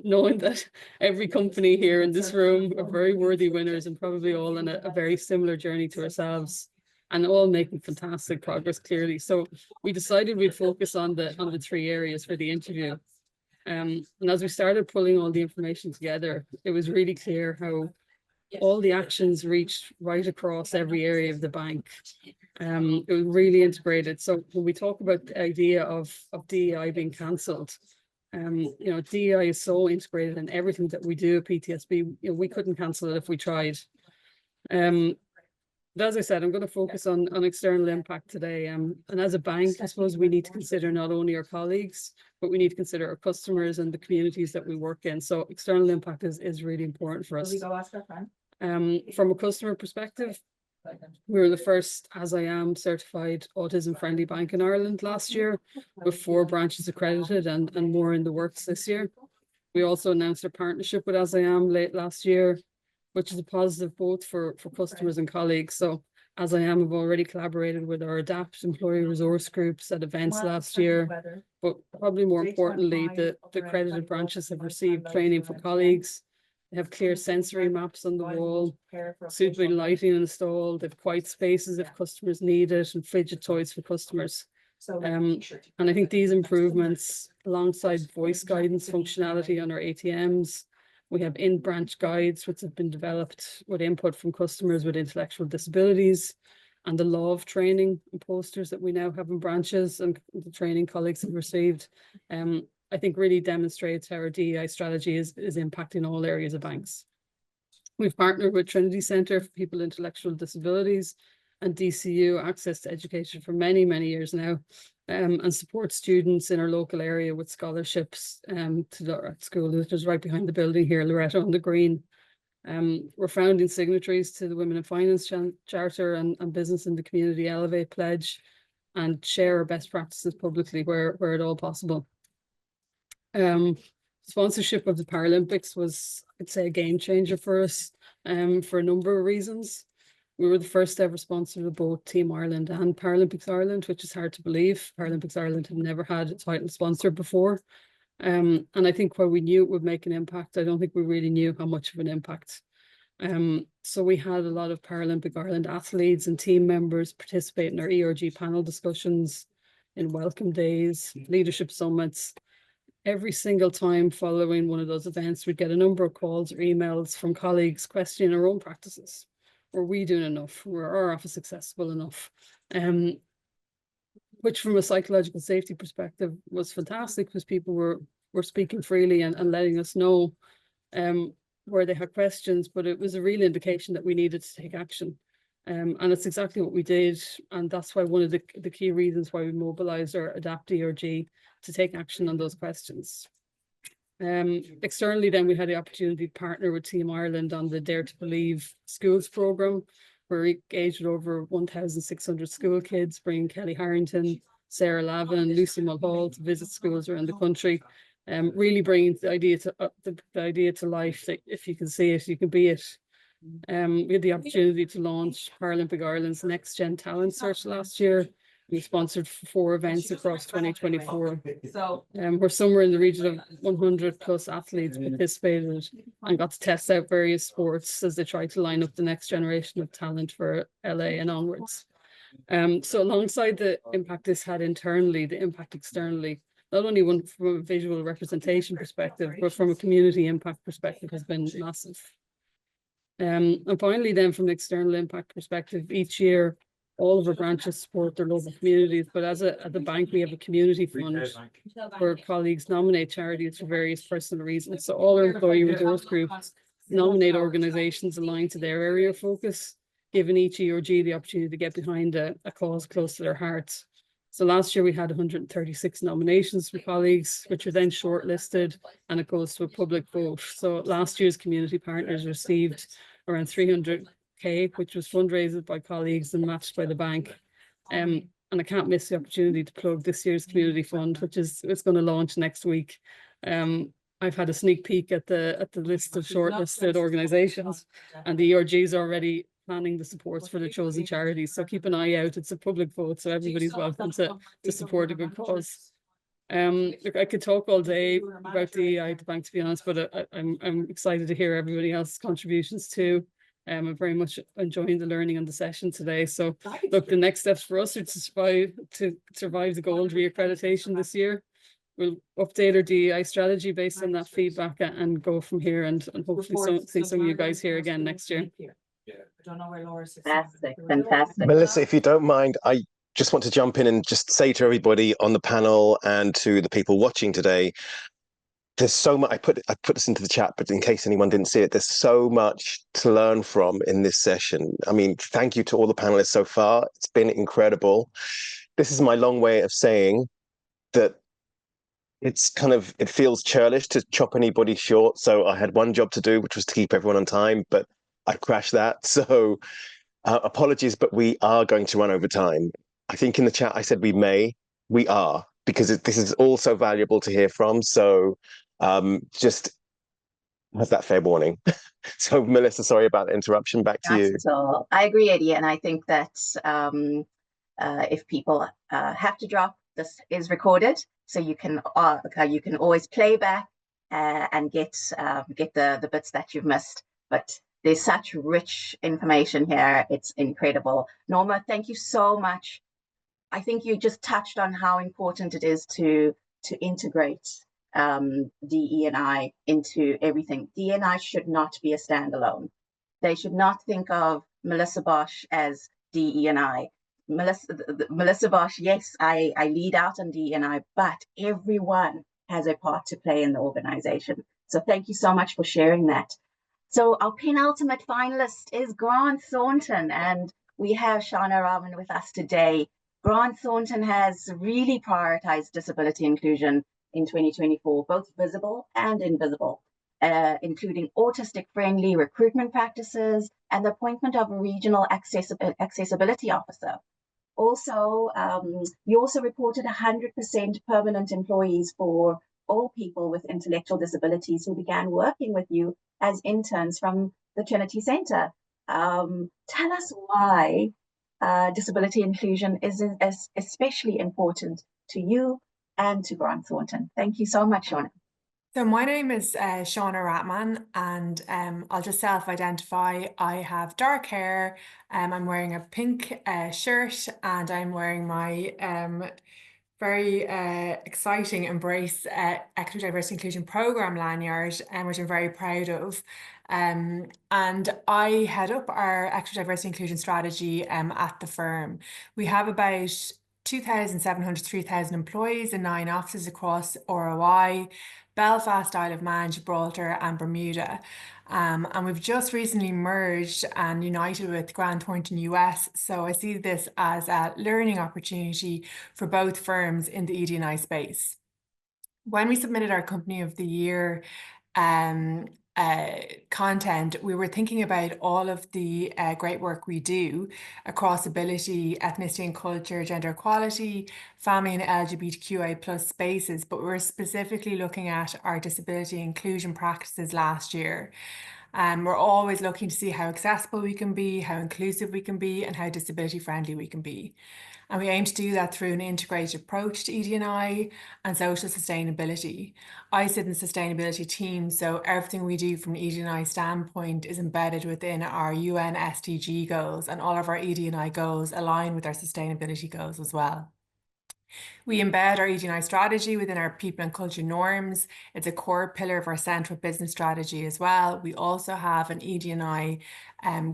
Knowing that every company here in this room are very worthy winners and probably all on a very similar journey to ourselves and all making fantastic progress clearly. So we decided we'd focus on the 3 areas for the interview. And as we started pulling all the information together, it was really clear how all the actions reached right across every area of the bank. It was really integrated. So when we talk about the idea of DEI being cancelled, DEI is so integrated in everything that we do at PTSB. We couldn't cancel it if we tried. But as I said, I'm going to focus on external impact today. And as a bank, I suppose we need to consider not only our colleagues, but we need to consider our customers and the communities that we work in. So external impact is really important for us. From a customer perspective, we were the first As I Am certified autism friendly bank in Ireland last year, with 4 branches accredited and more in the works this year. We also announced a partnership with As I Am late last year, which is a positive both for customers and colleagues. So As I Am have already collaborated with our ADAPT employee resource groups at events last year, but probably more importantly, the accredited branches have received training for colleagues. They have clear sensory maps on the wall, suitable lighting installed, they have quiet spaces if customers need it, and fidget toys for customers. And I think these improvements, alongside voice guidance functionality on our ATMs, we have in-branch guides which have been developed with input from customers with intellectual disabilities, and the law of training and posters that we now have in branches and the training colleagues have received, I think really demonstrates how our DEI strategy is impacting all areas of banks. We've partnered with Trinity Centre for People with Intellectual Disabilities and DCU Access to Education for many, many years now, and support students in our local area with scholarships to the art school, which is right behind the building here, Loretto on the Green. We're founding signatories to the Women in Finance Charter and Business in the Community Elevate Pledge, and share our best practices publicly where at all possible. Sponsorship of the Paralympics was, I'd say, a game changer for us for a number of reasons. We were the first ever sponsor of both Team Ireland and Paralympics Ireland, which is hard to believe. Paralympics Ireland had never had a title sponsor before. And I think while we knew it would make an impact, I don't think we really knew how much of an impact. So we had a lot of Paralympic Ireland athletes and team members participate in our ERG panel discussions, in welcome days, leadership summits. Every single time following one of those events, we'd get a number of calls or emails from colleagues questioning our own practices. Were we doing enough? Were our office accessible enough? Which from a psychological safety perspective was fantastic, because people were speaking freely and letting us know where they had questions, but it was a real indication that we needed to take action. And it's exactly what we did. And that's why one of the key reasons why we mobilized our ADAPT ERG to take action on those questions. Externally, then we had the opportunity to partner with Team Ireland on the Dare to Believe Schools programme. We're engaged with over 1,600 school kids, bringing Kelly Harrington, Sarah Lavin, Lucy Mulhall to visit schools around the country. Really bringing the idea to life that if you can see it, you can be it. We had the opportunity to launch Paralympic Ireland's Next Gen Talent Search last year. We sponsored 4 events across 2024. Where somewhere in the region of 100 plus athletes participated and got to test out various sports as they tried to line up the next generation of talent for LA and onwards. So alongside the impact this had internally, the impact externally, not only one from a visual representation perspective, but from a community impact perspective has been massive. And finally, then from the external impact perspective, each year, all of our branches support their local communities, but at the bank, we have a community fund where colleagues nominate charities for various personal reasons. So all our employee resource groups nominate organisations aligned to their area of focus, giving each ERG the opportunity to get behind a cause close to their hearts. So last year we had 136 nominations for colleagues, which are then shortlisted, and it goes to a public vote. So last year's community partners received around 300k, which was fundraised by colleagues and matched by the bank. And I can't miss the opportunity to plug this year's community fund, which it's going to launch next week. I've had a sneak peek at the list of shortlisted organisations, and the ERGs are already planning the supports for the chosen charities. So keep an eye out. It's a public vote, so everybody's welcome to support a good cause. Look, I could talk all day about DEI at the bank, to be honest, but I'm excited to hear everybody else's contributions too. I'm very much enjoying the learning on the session today. So look, the next steps for us are to survive the gold reaccreditation this year. We'll update our DEI strategy based on that feedback and go from here, and hopefully see some of you guys here again next year. Fantastic. Melissa, if you don't mind, I just want to jump in and just say to everybody on the panel and to the people watching today, there's so much. I put this into the chat, but in case anyone didn't see it, there's so much to learn from in this session. I mean, thank you to all the panelists so far. It's been incredible. This is my long way of saying that it feels churlish to chop anybody short. So I had one job to do, which was to keep everyone on time, but I crashed that. So apologies, but we are going to run over time. I think in the chat I said we are, because this is all so valuable to hear from. So just have that fair warning. So Melissa, sorry about the interruption. Back to you. So I agree, Eddie, and I think that if people have to drop, this is recorded, so you can always play back and get the bits that you've missed. But there's such rich information here. It's incredible. Norma, thank you so much. I think you just touched on how important it is to integrate DE&I into everything. DE&I should not be a standalone. They should not think of Melissa Bosch as DE&I. Melissa Bosch, yes, I lead out on DE&I, but everyone has a part to play in the organization. So thank you so much for sharing that. So our penultimate finalist is Grant Thornton, and we have Shana Raman with us today. Grant Thornton has really prioritized disability inclusion in 2024, both visible and invisible. including autistic-friendly recruitment practices and the appointment of a regional accessibility officer. Also, you also reported 100% permanent employees for all people with intellectual disabilities who began working with you as interns from the Trinity Centre. Tell us why disability inclusion is especially important to you and to Grant Thornton. Thank you so much, Shauna. So my name is Shauna Ratman, and I'll just self-identify. I have dark hair, I'm wearing a pink shirt, and I'm wearing my very exciting Embrace Equity, Diversity, Inclusion Programme lanyard, which I'm very proud of. And I head up our Equity, Diversity, Inclusion strategy at the firm. We have about 2,700 to 3,000 employees in 9 offices across ROI, Belfast, Isle of Man, Gibraltar and Bermuda. And we've just recently merged and united with Grant Thornton US. So I see this as a learning opportunity for both firms in the ED&I space. When we submitted our Company of the Year content, we were thinking about all of the great work we do across ability, ethnicity and culture, gender equality, family and LGBTQI plus spaces, but we're specifically looking at our disability inclusion practices last year. We're always looking to see how accessible we can be, how inclusive we can be, and how disability friendly we can be. And we aim to do that through an integrated approach to ED&I and social sustainability. I sit in the sustainability team, so everything we do from an ED&I standpoint is embedded within our UN SDG goals, and all of our ED&I goals align with our sustainability goals as well. We embed our ED&I strategy within our people and culture norms. It's a core pillar of our central business strategy as well. We also have an ED&I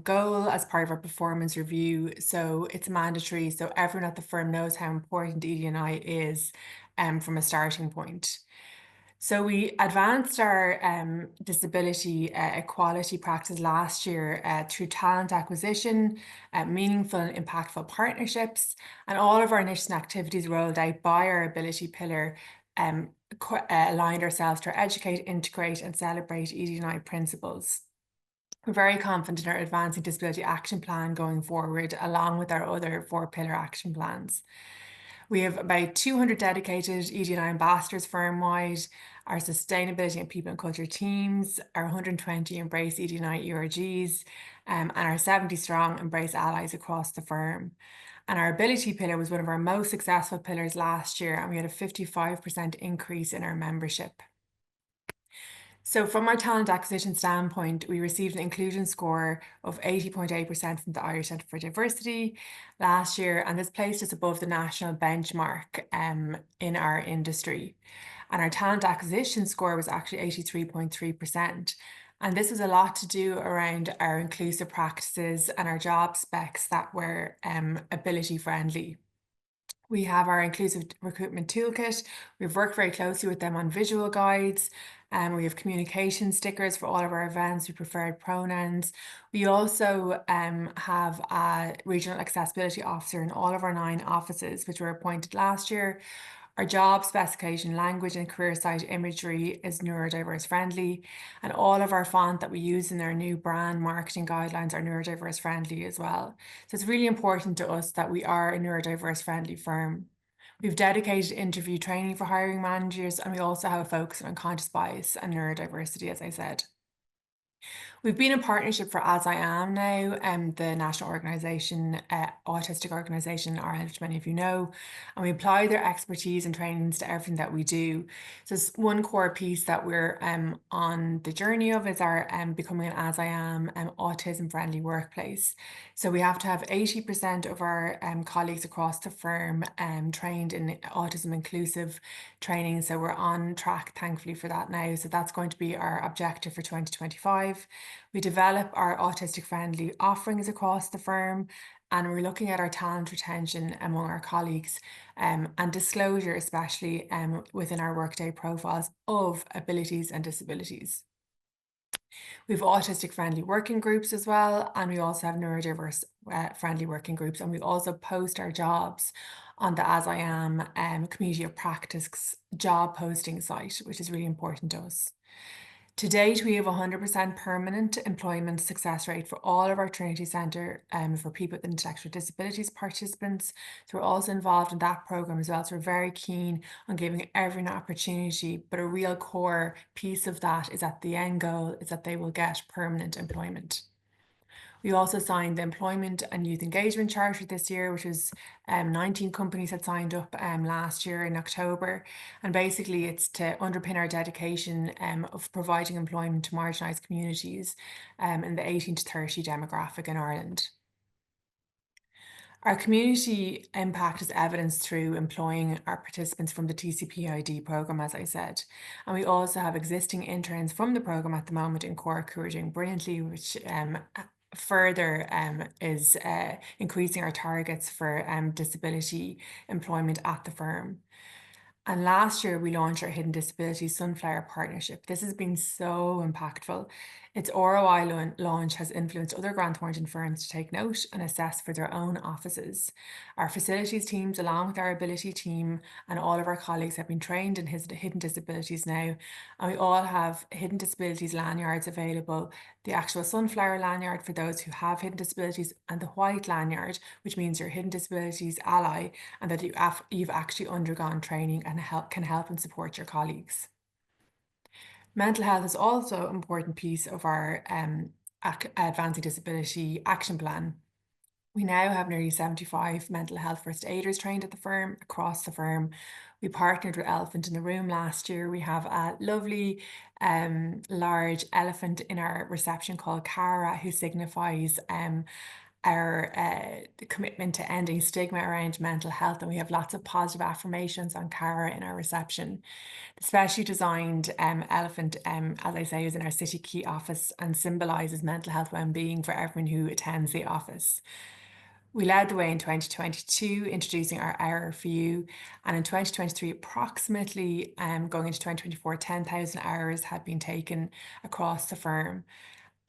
goal as part of our performance review. So it's mandatory, so everyone at the firm knows how important ED&I is from a starting point. So we advanced our disability equality practice last year through talent acquisition, meaningful and impactful partnerships, and all of our initiatives and activities rolled out by our ability pillar aligned ourselves to educate, integrate and celebrate ED&I principles. We're very confident in our advancing disability action plan going forward, along with our other 4 pillar action plans. We have about 200 dedicated ED&I ambassadors firm-wide, our sustainability and people and culture teams, our 120 Embrace ED&I ERGs, and our 70 strong Embrace allies across the firm. And our ability pillar was one of our most successful pillars last year, and we had a 55% increase in our membership. So from our talent acquisition standpoint, we received an inclusion score of 80.8% from the Irish Centre for Diversity last year, and this placed us above the national benchmark in our industry. And our talent acquisition score was actually 83.3%. And this was a lot to do around our inclusive practices and our job specs that were ability friendly. We have our inclusive recruitment toolkit. We've worked very closely with them on visual guides, and we have communication stickers for all of our events, we preferred pronouns. We also have a regional accessibility officer in all of our 9 offices, which were appointed last year. Our job specification, language and career site imagery is neurodiverse friendly, and all of our font that we use in our new brand marketing guidelines are neurodiverse friendly as well. So it's really important to us that we are a neurodiverse friendly firm. We've dedicated interview training for hiring managers, and we also have a focus on unconscious bias and neurodiversity, as I said. We've been in partnership for As I Am now, the national organisation, autistic organisation in Ireland, which many of you know, and we apply their expertise and trainings to everything that we do. So it's one core piece that we're on the journey of is our becoming an As I Am autism friendly workplace. So we have to have 80% of our colleagues across the firm trained in autism inclusive training. So we're on track, thankfully, for that now. So that's going to be our objective for 2025. We develop our autistic friendly offerings across the firm, and we're looking at our talent retention among our colleagues and disclosure, especially within our workday profiles of abilities and disabilities. We have autistic friendly working groups as well, and we also have neurodiverse friendly working groups, and we also post our jobs on the As I Am community of practice job posting site, which is really important to us. To date, we have 100% permanent employment success rate for all of our Trinity Centre for people with intellectual disabilities participants. So we're also involved in that programme as well. So we're very keen on giving everyone an opportunity, but a real core piece of that is that the end goal is that they will get permanent employment. We also signed the Employment and Youth Engagement Charter this year, which was 19 companies had signed up last year in October. And basically it's to underpin our dedication of providing employment to marginalised communities in the 18 to 30 demographic in Ireland. Our community impact is evidenced through employing our participants from the TCP-ID programme, as I said. And we also have existing interns from the programme at the moment in Cork who are doing brilliantly, which further is increasing our targets for disability employment at the firm. And last year we launched our Hidden Disability Sunflower Partnership. This has been so impactful. Its ROI launch has influenced other Grant Thornton firms to take note and assess for their own offices. Our facilities teams, along with our ability team and all of our colleagues, have been trained in hidden disabilities now, and we all have hidden disabilities lanyards available, the actual sunflower lanyard for those who have hidden disabilities and the white lanyard, which means you're a hidden disabilities ally and that you've actually undergone training and can help and support your colleagues. Mental health is also an important piece of our Advancing Disability Action Plan. We now have nearly 75 mental health first aiders trained at the firm, across the firm. We partnered with Elephant in the Room last year. We have a lovely large elephant in our reception called Cara, who signifies our commitment to ending stigma around mental health, and we have lots of positive affirmations on Cara in our reception. The specially designed elephant, as I say, is in our City Key office and symbolises mental health well-being for everyone who attends the office. We led the way in 2022, introducing our Hour for You, and in 2023, approximately going into 2024, 10,000 hours had been taken across the firm.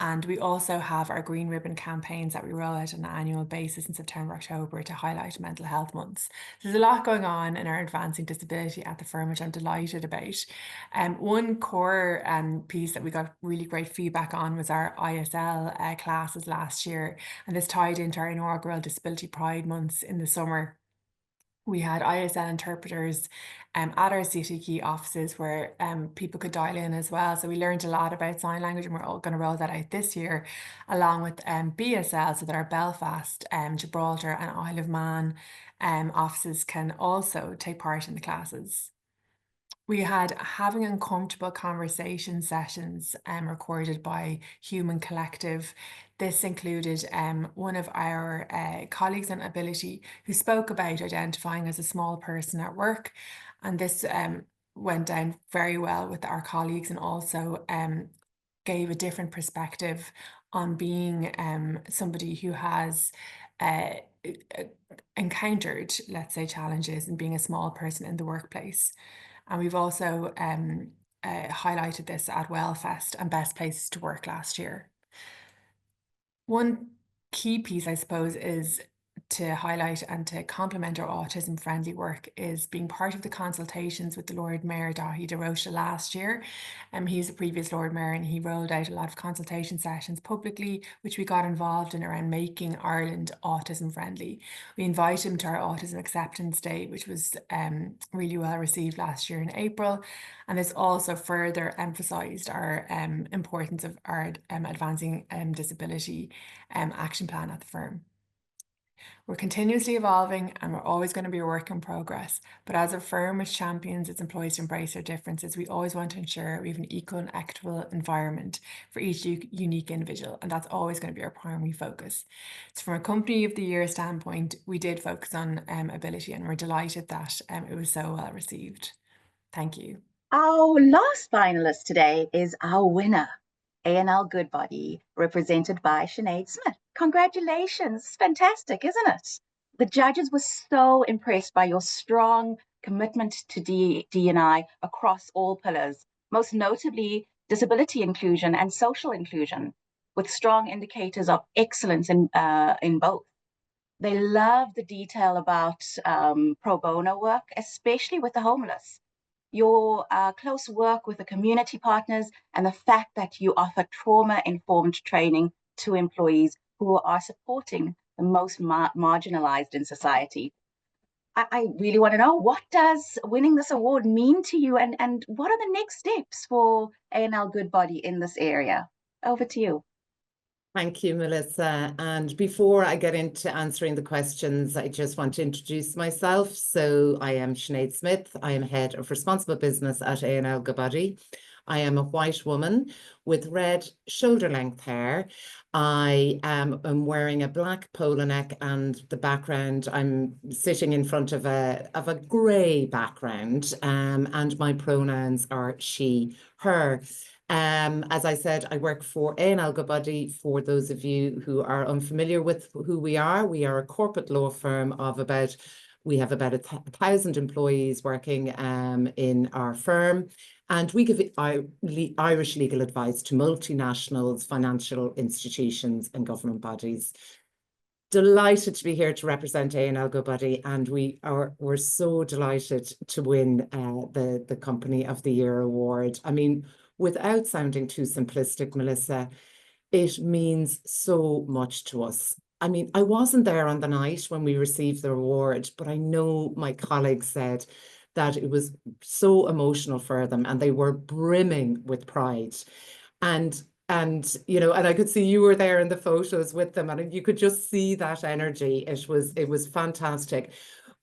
And we also have our Green Ribbon campaigns that we roll out on an annual basis in September, October to highlight mental health months. There's a lot going on in our Advancing Disability at the firm, which I'm delighted about. One core piece that we got really great feedback on was our ISL classes last year. And this tied into our inaugural Disability Pride months in the summer. We had ISL interpreters at our City Key offices where people could dial in as well. So we learned a lot about sign language, and we're all going to roll that out this year, along with BSL, so that our Belfast, Gibraltar and Isle of Man offices can also take part in the classes. We had Having Uncomfortable Conversation sessions recorded by Human Collective. This included one of our colleagues on ability who spoke about identifying as a small person at work. And this went down very well with our colleagues, and also gave a different perspective on being somebody who has encountered, let's say, challenges and being a small person in the workplace. And we've also highlighted this at Wellfest and Best Places to Work last year. One key piece, I suppose, is to highlight and to complement our autism-friendly work is being part of the consultations with the Lord Mayor Dahi De Rocha last year. He's a previous Lord Mayor, and he rolled out a lot of consultation sessions publicly, which we got involved in around making Ireland autism-friendly. We invited him to our Autism Acceptance Day, which was really well received last year in April. And this also further emphasised our importance of our Advancing Disability Action Plan at the firm. We're continuously evolving, and we're always going to be a work in progress. But as a firm which champions its employees to embrace their differences, we always want to ensure we have an equal and equitable environment for each unique individual. And that's always going to be our primary focus. So from a Company of the Year standpoint, we did focus on ability, and we're delighted that it was so well received. Thank you. Our last finalist today is our winner, A&L Goodbody, represented by Sinead Smith. Congratulations. Fantastic, isn't it? The judges were so impressed by your strong commitment to D&I across all pillars, most notably disability inclusion and social inclusion, with strong indicators of excellence in both. They love the detail about pro bono work, especially with the homeless. your close work with the community partners, and the fact that you offer trauma-informed training to employees who are supporting the most marginalized in society. I really want to know, what does winning this award mean to you, and what are the next steps for A&L Goodbody in this area? Over to you. Thank you, Melissa. And before I get into answering the questions, I just want to introduce myself. So I am Sinead Smith. I am Head of Responsible Business at A&L Goodbody. I am a white woman with red shoulder-length hair. I am wearing a black polo neck, and the background, I'm sitting in front of a grey background, and my pronouns are she, her. As I said, I work for A&L Goodbody. For those of you who are unfamiliar with who we are a corporate law firm of we have about 1,000 employees working in our firm, and we give Irish legal advice to multinationals, financial institutions and government bodies. Delighted to be here to represent A&L Goodbody, and we're so delighted to win the Company of the Year award. I mean, without sounding too simplistic, Melissa, it means so much to us. I mean, I wasn't there on the night when we received the award, but I know my colleagues said that it was so emotional for them, and they were brimming with pride. And you know, and I could see you were there in the photos with them, and you could just see that energy. It was fantastic.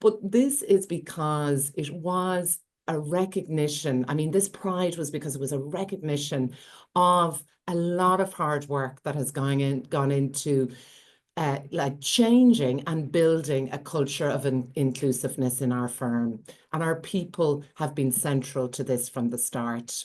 But this is because it was a recognition. I mean, this pride was because it was a recognition of a lot of hard work that has gone into like changing and building a culture of inclusiveness in our firm. And our people have been central to this from the start.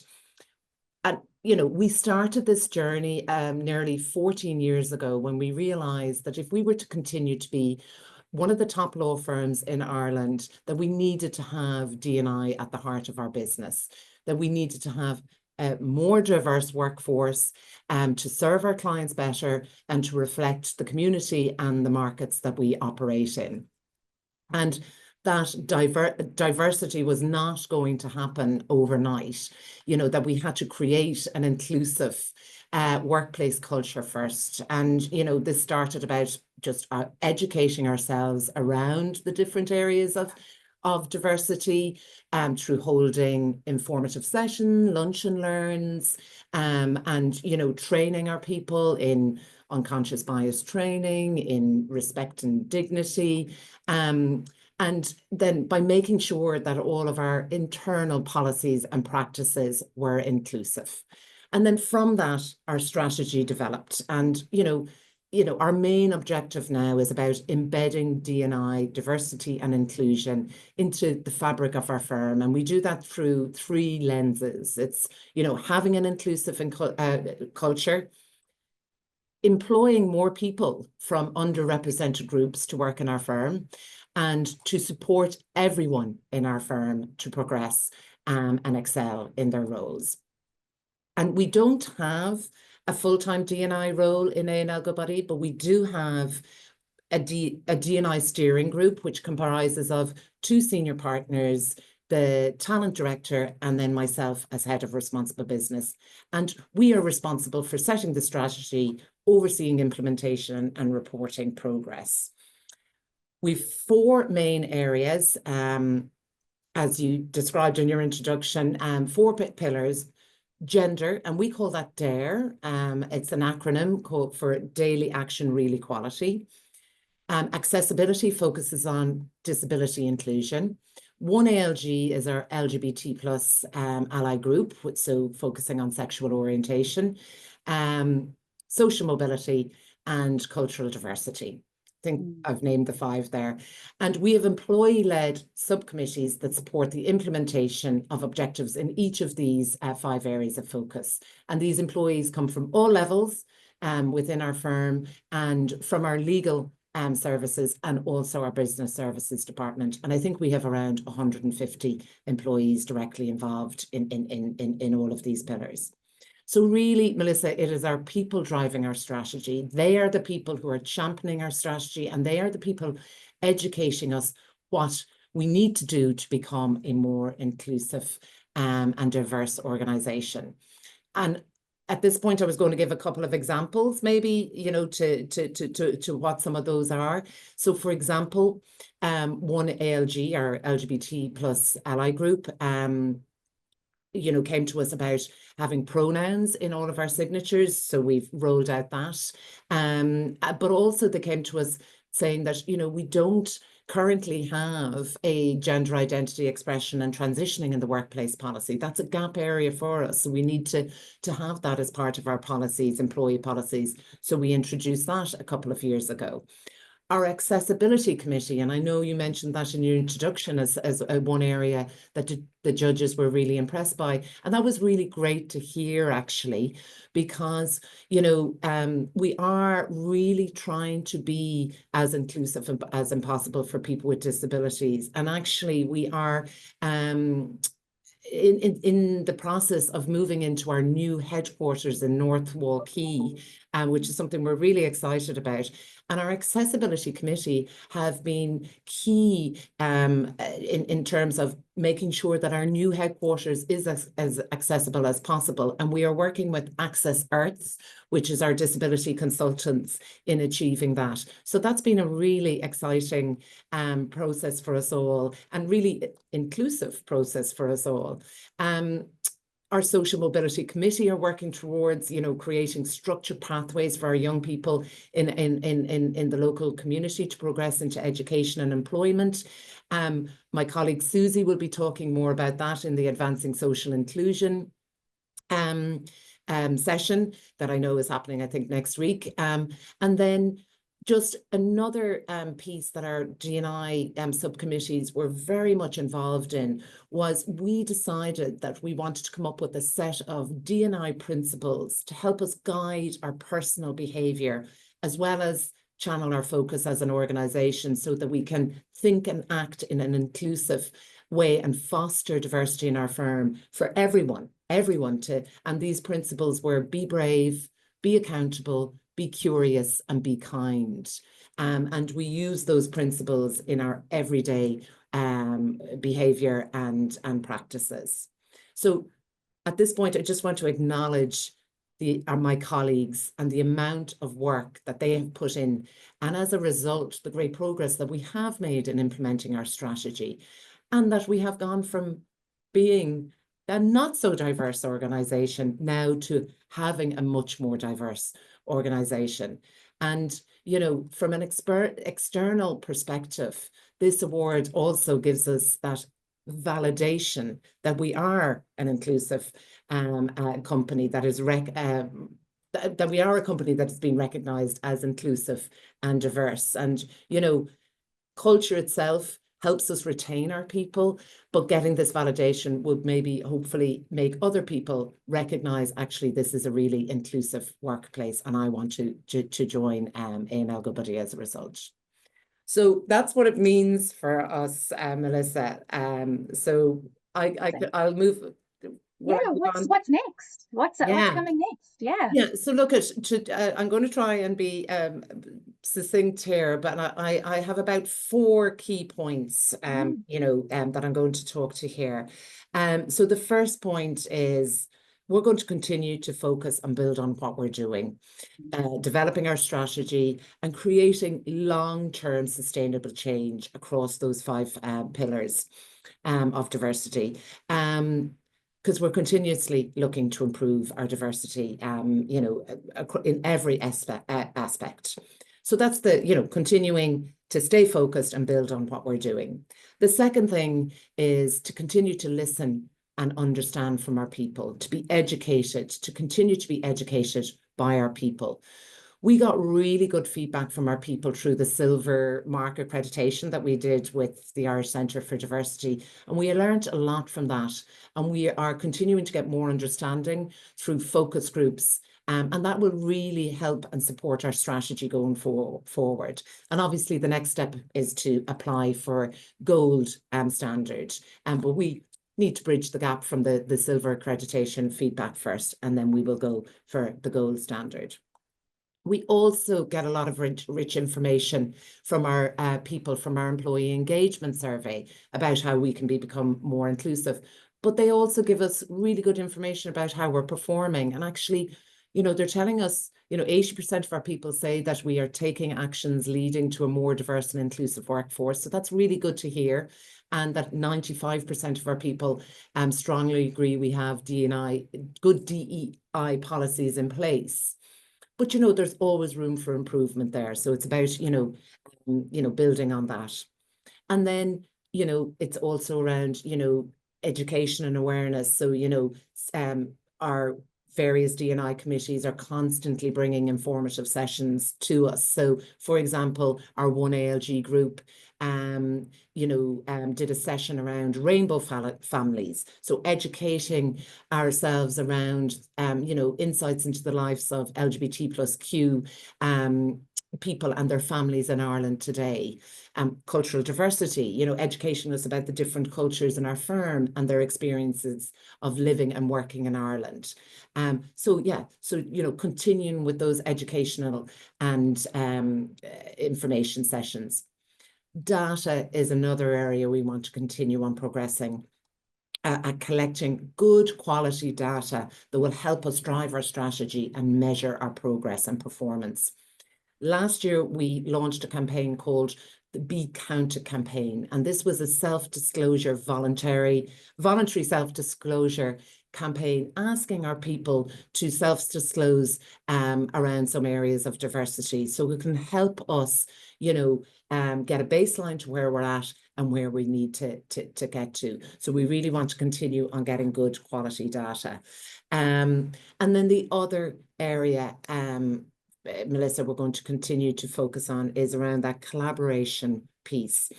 And, you know, we started this journey nearly 14 years ago when we realized that if we were to continue to be one of the top law firms in Ireland, that we needed to have D&I at the heart of our business, that we needed to have a more diverse workforce to serve our clients better and to reflect the community and the markets that we operate in. And that diversity was not going to happen overnight, you know, that we had to create an inclusive workplace culture first. And, you know, this started about just educating ourselves around the different areas of diversity through holding informative sessions, lunch and learns, and, you know, training our people in unconscious bias training, in respect and dignity, and then by making sure that all of our internal policies and practices were inclusive. And then from that, our strategy developed. And, you know, our main objective now is about embedding D&I, diversity and inclusion, into the fabric of our firm. And we do that through 3 lenses. It's, you know, having an inclusive culture, employing more people from underrepresented groups to work in our firm, and to support everyone in our firm to progress and excel in their roles. And we don't have a full-time D&I role in A&L Goodbody, but we do have a D&I steering group, which comprises of 2 senior partners, the talent director, and then myself as head of responsible business. And we are responsible for setting the strategy, overseeing implementation and reporting progress. We've 4 main areas, as you described in your introduction, 4 pillars. Gender, and we call that DARE. It's an acronym called for Daily Action Real Equality. Accessibility focuses on disability inclusion. 1ALG is our LGBT plus ally group, so focusing on sexual orientation, social mobility and cultural diversity. I think I've named the 5 there. And we have employee-led subcommittees that support the implementation of objectives in each of these 5 areas of focus. And these employees come from all levels within our firm and from our legal services and also our business services department. And I think we have around 150 employees directly involved in all of these pillars. So really, Melissa, it is our people driving our strategy. They are the people who are championing our strategy, and they are the people educating us what we need to do to become a more inclusive and diverse organisation. And at this point, I was going to give a couple of examples, maybe, you know, to what some of those are. So, for example, one ALG, our LGBT plus ally group, you know, came to us about having pronouns in all of our signatures. So we've rolled out that. But also they came to us saying that, you know, we don't currently have a gender identity expression and transitioning in the workplace policy. That's a gap area for us. So we need to have that as part of our policies, employee policies. So we introduced that a couple of years ago. Our accessibility committee, and I know you mentioned that in your introduction as one area that the judges were really impressed by. And that was really great to hear, actually, because, you know, we are really trying to be as inclusive as possible for people with disabilities. And actually, we are in the process of moving into our new headquarters in North Wall Quay, which is something we're really excited about. And our accessibility committee have been key in terms of making sure that our new headquarters is as accessible as possible. And we are working with Access Arts, which is our disability consultants, in achieving that. So that's been a really exciting process for us all, and really inclusive process for us all. Our social mobility committee are working towards, you know, creating structured pathways for our young people in the local community to progress into education and employment. My colleague Susie will be talking more about that in the Advancing Social Inclusion session that I know is happening, I think, next week. And then just another piece that our D&I subcommittees were very much involved in was we decided that we wanted to come up with a set of D&I principles to help us guide our personal behaviour, as well as channel our focus as an organisation, so that we can think and act in an inclusive way and foster diversity in our firm for everyone to. And these principles were: be brave, be accountable, be curious, and be kind. And we use those principles in our everyday behaviour and practices. So at this point, I just want to acknowledge my colleagues and the amount of work that they have put in. And as a result, the great progress that we have made in implementing our strategy, and that we have gone from being a not so diverse organisation now to having a much more diverse organisation. And, you know, from an external perspective, this award also gives us that validation that we are an inclusive company that is that we are a company that has been recognised as inclusive and diverse. And, you know, culture itself helps us retain our people, but getting this validation would maybe hopefully make other people recognise, actually, this is a really inclusive workplace, and I want to join A&L Goodbody as a result. So that's what it means for us, Melissa. So I'll move. Yeah, what's next? What's coming next? Yeah. So look I'm going to try and be succinct here, but I have about 4 key points, you know, that I'm going to talk to here. So the first point is we're going to continue to focus and build on what we're doing, developing our strategy and creating long-term sustainable change across those 5 pillars of diversity. Because we're continuously looking to improve our diversity, you know, in every aspect. So that's the, you know, continuing to stay focused and build on what we're doing. The second thing is to continue to listen and understand from our people, to be educated, to continue to be educated by our people. We got really good feedback from our people through the Silver Mark accreditation that we did with the Irish Centre for Diversity. And we learned a lot from that. And we are continuing to get more understanding through focus groups. And that will really help and support our strategy going forward. And obviously the next step is to apply for gold standard. But we need to bridge the gap from the silver accreditation feedback first, and then we will go for the gold standard. We also get a lot of rich information from our people from our employee engagement survey about how we can become more inclusive. But they also give us really good information about how we're performing. And actually, you know, they're telling us, you know, 80% of our people say that we are taking actions leading to a more diverse and inclusive workforce. So that's really good to hear. And that 95% of our people strongly agree we have good DEI policies in place. But, you know, there's always room for improvement there. So it's about, you know, building on that. And then, you know, it's also around, you know, education and awareness. So, you know, our various D&I committees are constantly bringing informative sessions to us. So, for example, our 1ALG group, you know, did a session around rainbow families. So educating ourselves around, you know, insights into the lives of LGBT+Q people and their families in Ireland today. Cultural diversity, you know, educating us about the different cultures in our firm and their experiences of living and working in Ireland. So yeah, so, you know, continuing with those educational and information sessions. Data is another area we want to continue on progressing at collecting good quality data that will help us drive our strategy and measure our progress and performance. Last year, we launched a campaign called the Be Counted campaign, and this was a self-disclosure, voluntary self-disclosure campaign asking our people to self-disclose around some areas of diversity, so it can help us, you know, get a baseline to where we're at and where we need to get to. So we really want to continue on getting good quality data. And then the other area, Melissa, we're going to continue to focus on is around that collaboration piece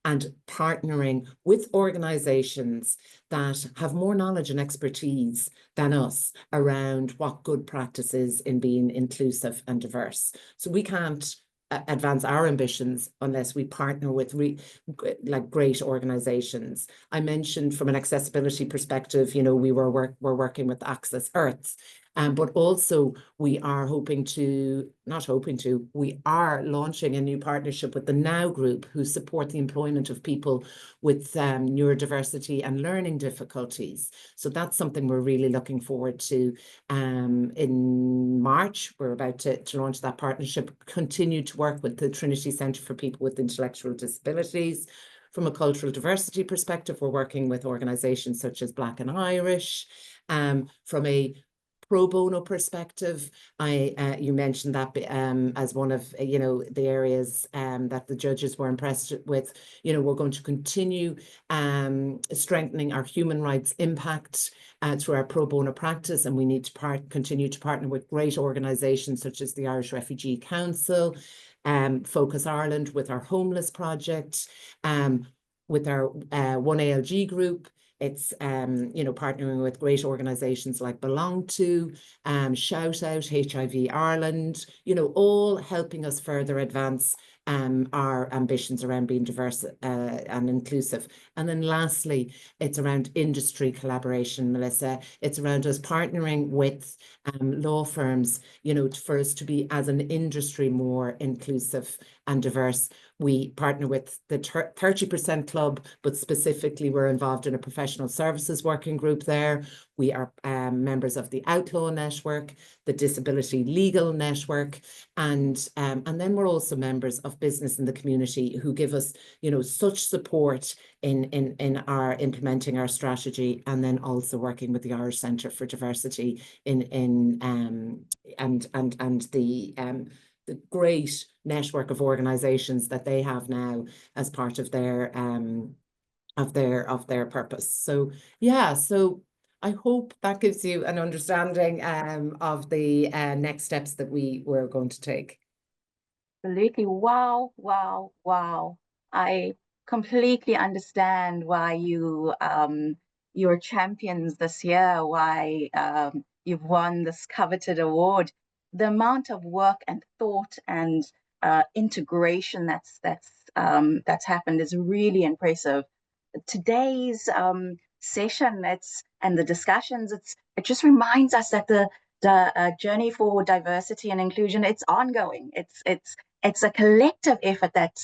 and partnering with organizations that have more knowledge and expertise than us around what good practice is in being inclusive and diverse. So we can't advance our ambitions unless we partner with great organizations. I mentioned from an accessibility perspective, you know, we're working with Access Earth. But also we are we are launching a new partnership with the Now Group, who support the employment of people with neurodiversity and learning difficulties. So that's something we're really looking forward to. In March, we're about to launch that partnership, continue to work with the Trinity Centre for People with Intellectual Disabilities. From a cultural diversity perspective, we're working with organisations such as Black and Irish. From a pro bono perspective, you mentioned that as one of, you know, the areas that the judges were impressed with. You know, we're going to continue strengthening our human rights impact through our pro bono practice, and we need to continue to partner with great organisations such as the Irish Refugee Council, Focus Ireland with our homeless project, with our 1ALG group. It's, you know, partnering with great organisations like Belong To, Shout Out, HIV Ireland, you know, all helping us further advance our ambitions around being diverse and inclusive. And then lastly, it's around industry collaboration, Melissa. It's around us partnering with law firms, you know, for us to be as an industry more inclusive and diverse. We partner with the 30% Club, but specifically we're involved in a professional services working group there. We are members of the Outlaw Network, the Disability Legal Network, and then we're also members of Business in the Community, who give us, you know, such support in our implementing our strategy, and then also working with the Irish Centre for Diversity and the great network of organisations that they have now as part of their purpose. So yeah, so I hope that gives you an understanding of the next steps that we were going to take. Absolutely. Wow, wow, wow. I completely understand why you're champions this year, why you've won this coveted award. The amount of work and thought and integration that's happened is really impressive. Today's session, and the discussions, it just reminds us that the journey for diversity and inclusion, it's ongoing. It's a collective effort that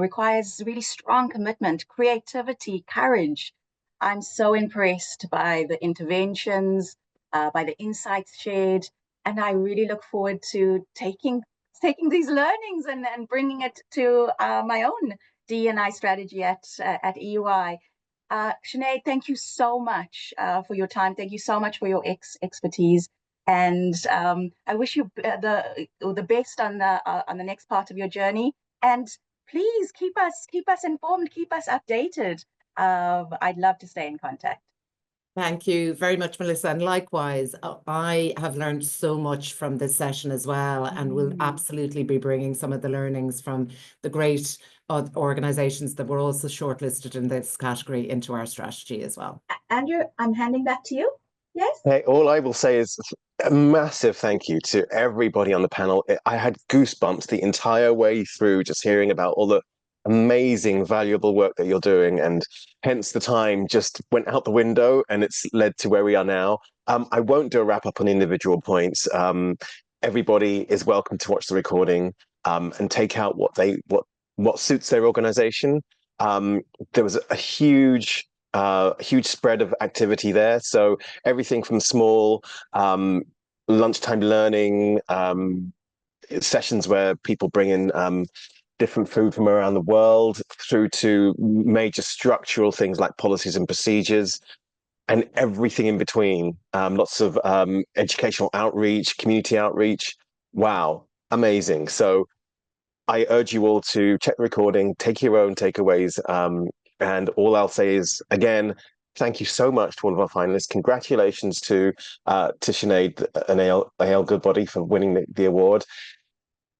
requires really strong commitment, creativity, courage. I'm so impressed by the interventions, by the insights shared, and I really look forward to taking these learnings and bringing it to my own D&I strategy at EY. Sinead, thank you so much for your time. Thank you so much for your expertise. And I wish you the best on the next part of your journey. And please keep us informed, keep us updated. I'd love to stay in contact. Thank you very much, Melissa. And likewise, I have learned so much from this session as well, and will absolutely be bringing some of the learnings from the great organizations that were also shortlisted in this category into our strategy as well. Andrew, I'm handing back to you. Yes? Hey, all I will say is a massive thank you to everybody on the panel. I had goosebumps the entire way through just hearing about all the amazing, valuable work that you're doing, and hence the time just went out the window, and it's led to where we are now. I won't do a wrap up on individual points. Everybody is welcome to watch the recording and take out what suits their organization. There was a huge spread of activity there. So everything from small lunchtime learning sessions where people bring in different food from around the world, through to major structural things like policies and procedures, and everything in between. Lots of educational outreach, community outreach. Wow, amazing. So I urge you all to check the recording, take your own takeaways. And all I'll say is, again, thank you so much to all of our finalists. Congratulations to Sinead and AL Goodbody for winning the award.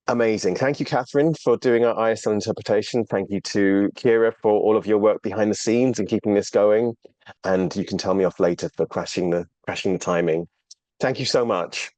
Amazing. Thank you, Catherine, for doing our ISL interpretation. Thank you to Kira for all of your work behind the scenes and keeping this going. And you can tell me off later for crashing the timing. Thank you so much.